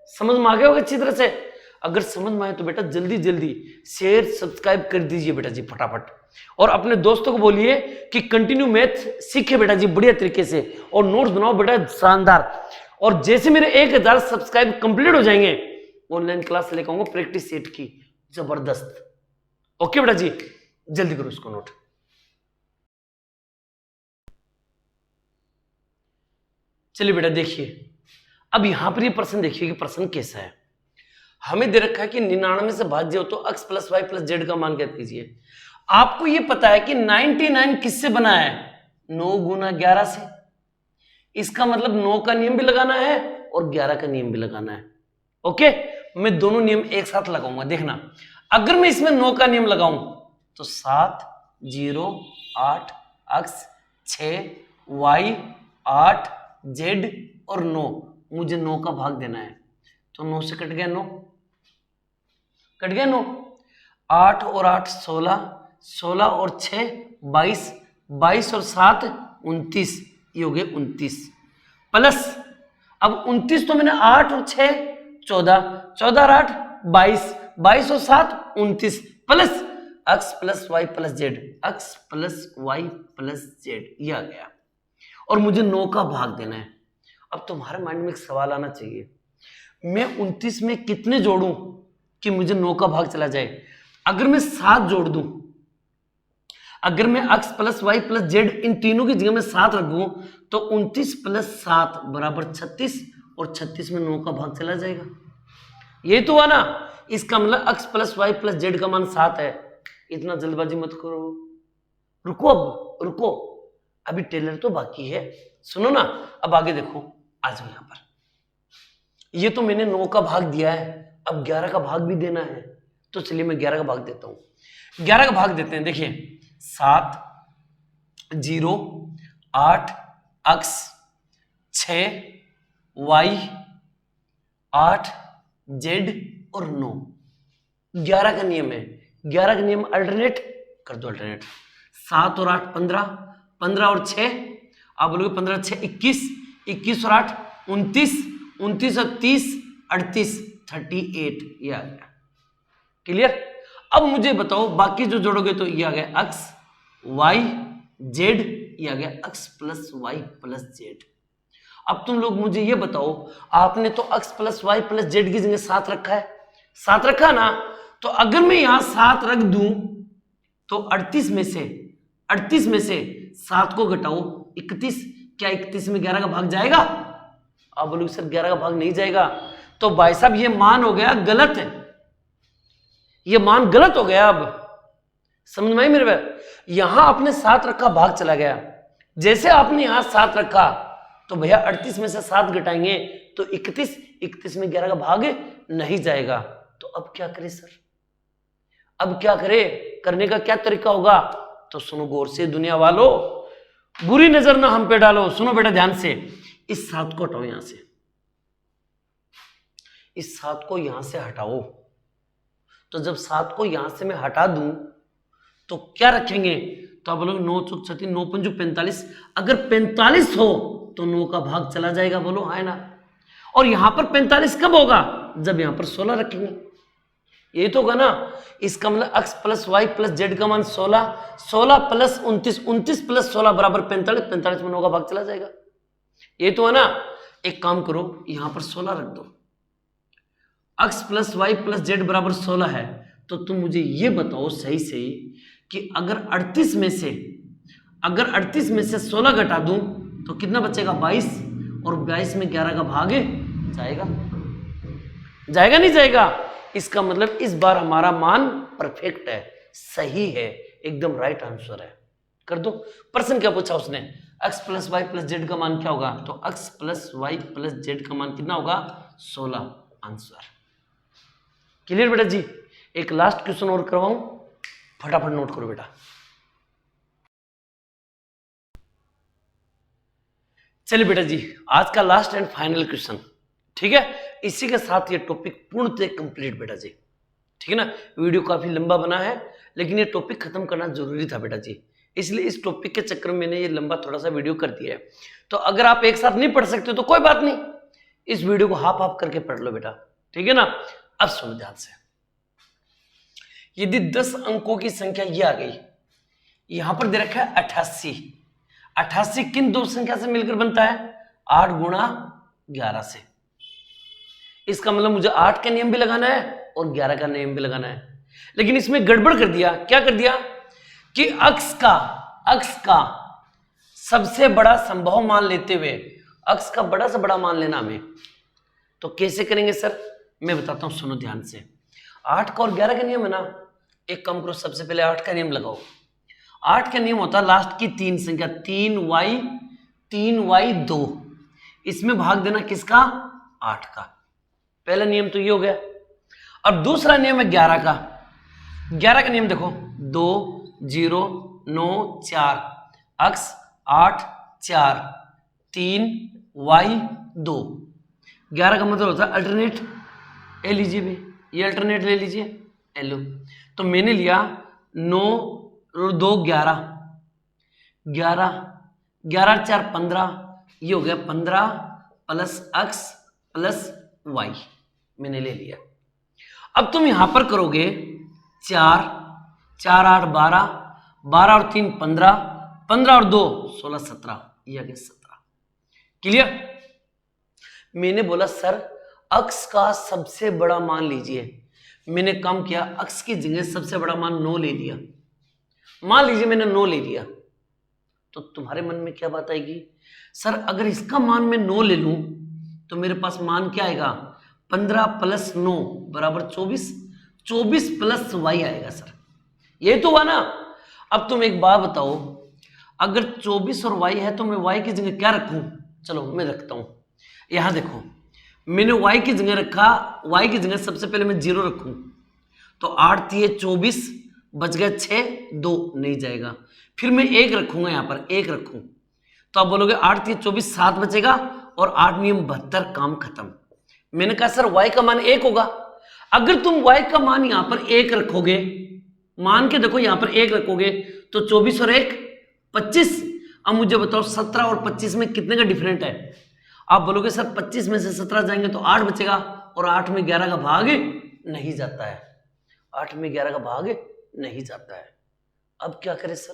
समझ में आ गया होगा अच्छी तरह से। अगर समझ में आए तो बेटा जल्दी जल्दी शेयर सब्सक्राइब कर दीजिए बेटा जी फटाफट, और अपने दोस्तों को बोलिए कि कंटिन्यू मैथ सीखे बेटा जी बढ़िया तरीके से, और नोट्स बनाओ बेटा शानदार। और जैसे मेरे 1000 सब्सक्राइब कंप्लीट हो जाएंगे, ऑनलाइन क्लास लेकर आऊंगा प्रैक्टिस सेट की जबरदस्त। ओके बेटा जी, जल्दी करो इसको नोट। चलिए बेटा देखिए, अब यहां पर ये प्रश्न देखिए कि प्रश्न कैसा है। हमें दे रखा है कि 99 से भाज्य हो तो x plus Y plus Z का मान ज्ञात कीजिए। आपको ये पता है कि 99 किससे बना है, 9 गुना 11 से। इसका मतलब 9 का नियम भी लगाना है और 11 का नियम भी लगाना है। ओके, मैं दोनों नियम एक साथ लगाऊंगा, देखना। अगर मैं इसमें 9 का नियम लगाऊं तो 7 0 8 x 6 y 8 z और 9, मुझे 9 का भाग देना है। तो 9 से कट गया 9, कट गया 9। 8 और 8 16, 16 और 6 22, 22 और 7 29, ये हो गए 29। प्लस अब 29 तो मैंने 8 और 6 14, 14 और 8 22, 22 और 7 29, plus x plus Y plus Z, x plus Y plus Z, ये आ गया। और मुझे 9 का भाग देना है। अब तुम्हारे माइंड में एक सवाल आना चाहिए, मैं 29 में कितने जोड़ूं कि मुझे 9 का भाग चला जाए। अगर मैं 7 जोड़ दूं, अगर मैं x plus Y plus z इन तीनों की जगह में 7 रख दूं, तो 29 प्लस 7 बराबर 36, और 36 में 9 का भाग चला जाएगा। ये तो हुआ ना। इसका मतलब x plus Y plus Z का मान 7 है। इतना जल्दबाजी मत करो, रुको, अब रुको, अभी टेलर तो बाकी है, सुनो ना। अब आगे देखो, आ जाओ यहां पर। ये तो मैंने 9 का भाग दिया है, अब 11 का भाग भी देना है, तो चलिए मैं 11 का भाग देता हूं। 11 का भाग देते हैं। देखिए 7 0 8 x 6 y 8 z और 9, 11 का नियम है। 11 का नियम अल्टरनेट कर दो, अल्टरनेट। 7 और 8 15, 15 और 6 आप बोलोगे 15 6 21, 21 और 8 29, 29 और 30 38 38, ये आ गया। क्लियर। अब मुझे बताओ बाकी जो जोड़ोगे तो ये आ गया x y z, ये आ गया x plus Y plus z. अब तुम लोग मुझे ये बताओ, आपने तो x plus Y plus z की जगह 7 रखा है, 7 रखा ना, तो अगर मैं यहां 7 रख दूं तो 38 में से 7 को घटाओ 31, क्या 31 में 11 का भाग जाएगा? आप बोलोगे सर 11 का भाग नहीं जाएगा, तो भाई साहब ये मान हो गया गलत है, ये मान गलत हो गया। अब समझ में आई मेरे बात? यहां आपने 7 रखा, भाग चला गया। जैसे आपने यहां 7 रखा तो भैया 38 में से 7 घटाएंगे तो 31, 31 में 11 का भाग नहीं जाएगा। तो अब क्या करें सर, अब क्या करें, करने का क्या तरीका होगा? तो सुनो गौर से दुनिया वालों, बुरी नजर ना हम पे डालो, सुनो बेटा ध्यान से। इस 7 को हटाओ यहां से, इस 7 को यहां से हटाओ। तो जब 7 को यहां से मैं हटा दूं तो क्या रखेंगे? तो आप बोलोगे 9 चौक 36, 9 पंजू 45। अगर 45 हो तो 9 का भाग चला जाएगा, बोलो हाँ ना। और यहां पर 45 कब होगा? जब यहां पर 16 रखेंगे, ये तो होगा ना। इसका मतलब x plus Y plus Z का मान 16, 16 प्लस 29, 29 प्लस 16 बराबर 45, 45 में 9 का भाग चला जाएगा, ये तो है ना। एक काम करो, यहां पर 16 रख दो। x plus Y plus z बराबर 16 है, तो तुम मुझे ये बताओ सही से कि अगर 38 में से 16 घटा दूं तो कितना बचेगा? 22। और 22 में 11 का भाग जाएगा, जाएगा नहीं जाएगा? इसका मतलब इस बार हमारा मान परफेक्ट है, सही है, एकदम राइट आंसर है। कर दो। प्रश्न क्या पूछा उसने? x plus Y plus Z का मान क्या होगा? तो x plus Y plus Z का मान कितना होगा? 16। आंसर क्लियर बेटा जी। एक लास्ट क्वेश्चन और करवाऊं, फटाफट नोट करो बेटा। चलिए बेटा जी, आज का लास्ट एंड फाइनल क्वेश्चन, ठीक है। इसी के साथ ये टॉपिक पूर्णतः कंप्लीट बेटा जी, ठीक है ना। वीडियो काफी लंबा बना है, लेकिन ये टॉपिक खत्म करना जरूरी था बेटा जी, इसलिए इस टॉपिक के चक्कर में मैंने ये लंबा थोड़ा सा वीडियो कर दिया है। तो अगर आप एक साथ नहीं पढ़ सकते तो कोई बात नहीं, इस वीडियो को हाफ हाफ करके पढ़ लो बेटा, ठीक है ना। अब सुनो ध्यान से, यदि 10 अंकों की संख्या ये आ गई, यहां पर दे रखा है 88। 88 किन दो संख्या से मिलकर बनता है? 8 गुणा 11 से। इसका मतलब मुझे 8 का नियम भी लगाना है और 11 का नियम भी लगाना है। लेकिन इसमें गड़बड़ कर दिया। क्या कर दिया कि अक्स का सबसे बड़ा संभव मान लेते हुए, अक्स का बड़ा से बड़ा मान लेना हमें। तो कैसे करेंगे सर? मैं बताता हूं, सुनो ध्यान से। 8 का और 11 का नियम है ना, एक काम करो, सबसे पहले 8 का नियम लगाओ। 8 का नियम होता है लास्ट की 3 संख्या, 3y 2, इसमें भाग देना किसका? 8 का। पहला नियम तो ये हो गया। अब दूसरा नियम है 11 का। 11 का नियम देखो, 2 0 9 4, अक्स 8 4 3y 2। 11 का मतलब होता है अल्टरनेट। ए लीजिए भाई, ये अल्टरनेट ले लीजिए, एलो। तो मैंने लिया 9 2 11, 11 11 4 15, ये हो गया 15 प्लस x प्लस y, मैंने ले लिया। अब तुम यहां पर करोगे 4 4 8 12, 12 और 3 15, 15 और 2 16 17, ये आ गया 17। क्लियर? मैंने बोला सर अक्स का सबसे बड़ा मान लीजिए। मैंने काम किया, अक्स की जगह सबसे बड़ा मान 9 ले लिया। मान लीजिए मैंने 9 ले लिया, तो तुम्हारे मन में क्या बात आएगी? सर अगर इसका मान मैं 9 ले लूं तो मेरे पास मान क्या आएगा? 15 प्लस 9 बराबर 24, 24 प्लस y आएगा सर, ये तो हुआ ना। अब तुम एक बात बताओ, अगर 24 और y है तो मैं y की जगह क्या रखूं? चलो मैं रखता हूं। यहां देखो, मैंने y की जगह रखा, y की जगह सबसे पहले मैं 0 रखूं, तो 8 थी 24, बच गया 6, 2 नहीं जाएगा। फिर मैं 1 रखूंगा, यहां पर 1 रखूं, तो आप बोलोगे 8 थी 24, 7 बचेगा, और 8 नियम 72, काम खत्म। मैंने कहा सर y का मान 1 होगा। अगर तुम y का मान यहां पर 1 रखोगे, मान के देखो यहां पर 1 रखोगे, तो 24 और 1 25। अब मुझे बताओ 17 और 25 में कितने का डिफरेंट है? आप बोलोगे सर 25 में से 17 जाएंगे तो 8 बचेगा, और 8 में 11 का भाग नहीं जाता है, 8 में 11 का भाग नहीं जाता है। अब क्या करें सर?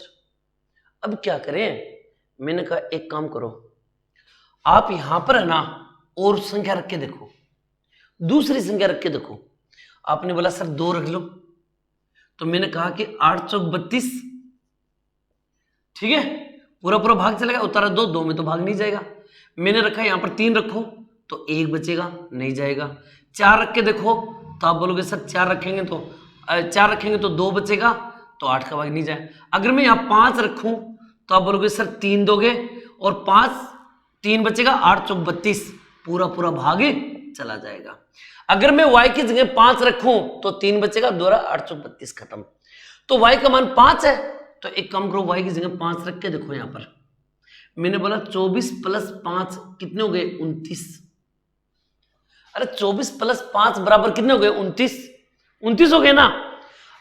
अब क्या करें? मैंने कहा एक काम करो, आप यहां पर है ना और संख्या रख के देखो, दूसरी संख्या रख के देखो। आपने बोला सर 2 रख लो, तो मैंने कहा कि 8 चौक 32, ठीक है, पूरा पूरा भाग चलेगा, उतारा 2, 2 में तो भाग नहीं जाएगा। मैंने रखा यहां पर 3 रखो तो 1 बचेगा, नहीं जाएगा। 4 रख के देखो, तो आप बोलोगे सर 4 रखेंगे तो 2 बचेगा, तो 8 का भाग नहीं जाए। अगर मैं यहां 5 रखूं तो आप बोलोगे सर 3 दोगे, और 5 3 बचेगा, 8 चौक 32, पूरा पूरा भाग चला जाएगा। अगर मैं y की जगह 5 रखूं तो 3 बचेगा, दोरा 8 चौक 32, खत्म। तो y का मान 5 है, तो एक काम करो, y की जगह 5 रख के देखो। यहां पर मैंने बोला 24 प्लस 5 कितने हो गए? 29। अरे 24 प्लस 5 बराबर कितने हो गए? 29। 29 हो गए ना।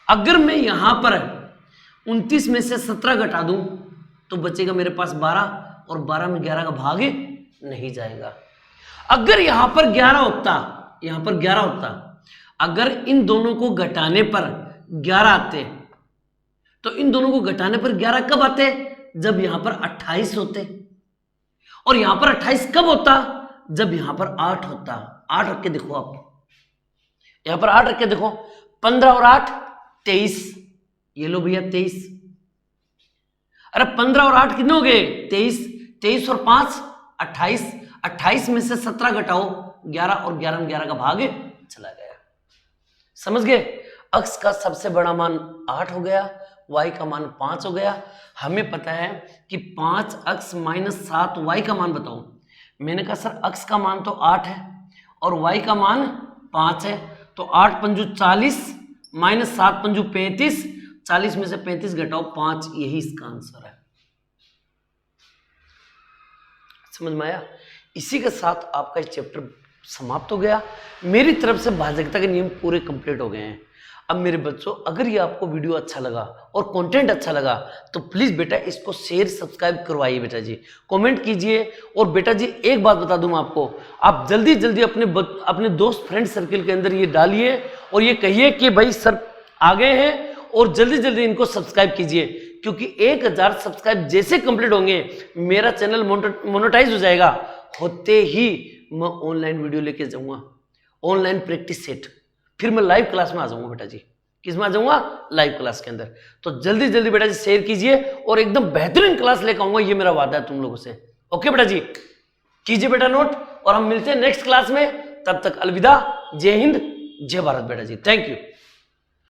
अगर मैं यहां पर 29 में से 17 घटा दूं तो बचेगा मेरे पास 12, और 12 में 11 का भाग नहीं जाएगा। अगर यहां पर 11 होता, यहां पर 11 होता, अगर इन दोनों को घटाने पर 11 आते, तो इन दोनों को घटाने पर 11 कब आते? जब यहां पर 28 होते। और यहां पर 28 कब होता? जब यहां पर 8 होता। 8 रख के देखो आप, यहां पर 8 रख के देखो, 15 और 8 23। ये लो भैया 23। अरे 15 और 8 कितने हो गए? 23। 23 और 5 28। 28 में से 17 घटाओ 11, और 11 में 11 का भाग चला गया। समझ गए? अक्स का सबसे बड़ा मान 8 हो गया, y का मान 5 हो गया। हमें पता है कि 5 अक्स माइनस 7 y का मान बताओ। मैंने कहा सर अक्स का मान तो 8 है और y का मान 5 है, तो 8 पंजू 40 माइनस 7 पंजू 35। 40 में से 35 घटाओ 5, यही इसका आंसर है। समझ में आया? इसी के साथ आपका चैप्टर समाप्त हो गया। मेरी तरफ से भाजकता के नियम पूरे कंप्लीट हो गए हैं। अब मेरे बच्चों, अगर ये आपको वीडियो अच्छा लगा और कंटेंट अच्छा लगा तो प्लीज़ बेटा इसको शेयर सब्सक्राइब करवाइए बेटा जी, कमेंट कीजिए। और बेटा जी एक बात बता दूं आपको, आप जल्दी जल्दी अपने दोस्त फ्रेंड सर्किल के अंदर ये डालिए और ये कहिए कि भाई सर आ गए हैं, और जल्दी जल्दी इनको सब्सक्राइब कीजिए, क्योंकि 1000 सब्सक्राइब जैसे कंप्लीट होंगे मेरा चैनल मोनेटाइज हो जाएगा। होते ही मैं ऑनलाइन वीडियो लेके जाऊंगा, ऑनलाइन प्रैक्टिस सेट, फिर मैं लाइव क्लास में आ जाऊंगा बेटा जी। किस में आ जाऊंगा? लाइव क्लास के अंदर। तो जल्दी जल्दी बेटा जी शेयर कीजिए और एकदम बेहतरीन क्लास लेकर आऊंगा, ये मेरा वादा है तुम लोगों से। ओके बेटा जी, कीजिए बेटा नोट, और हम मिलते हैं नेक्स्ट क्लास में। तब तक अलविदा, जय हिंद, जय भारत बेटा जी। Thank you.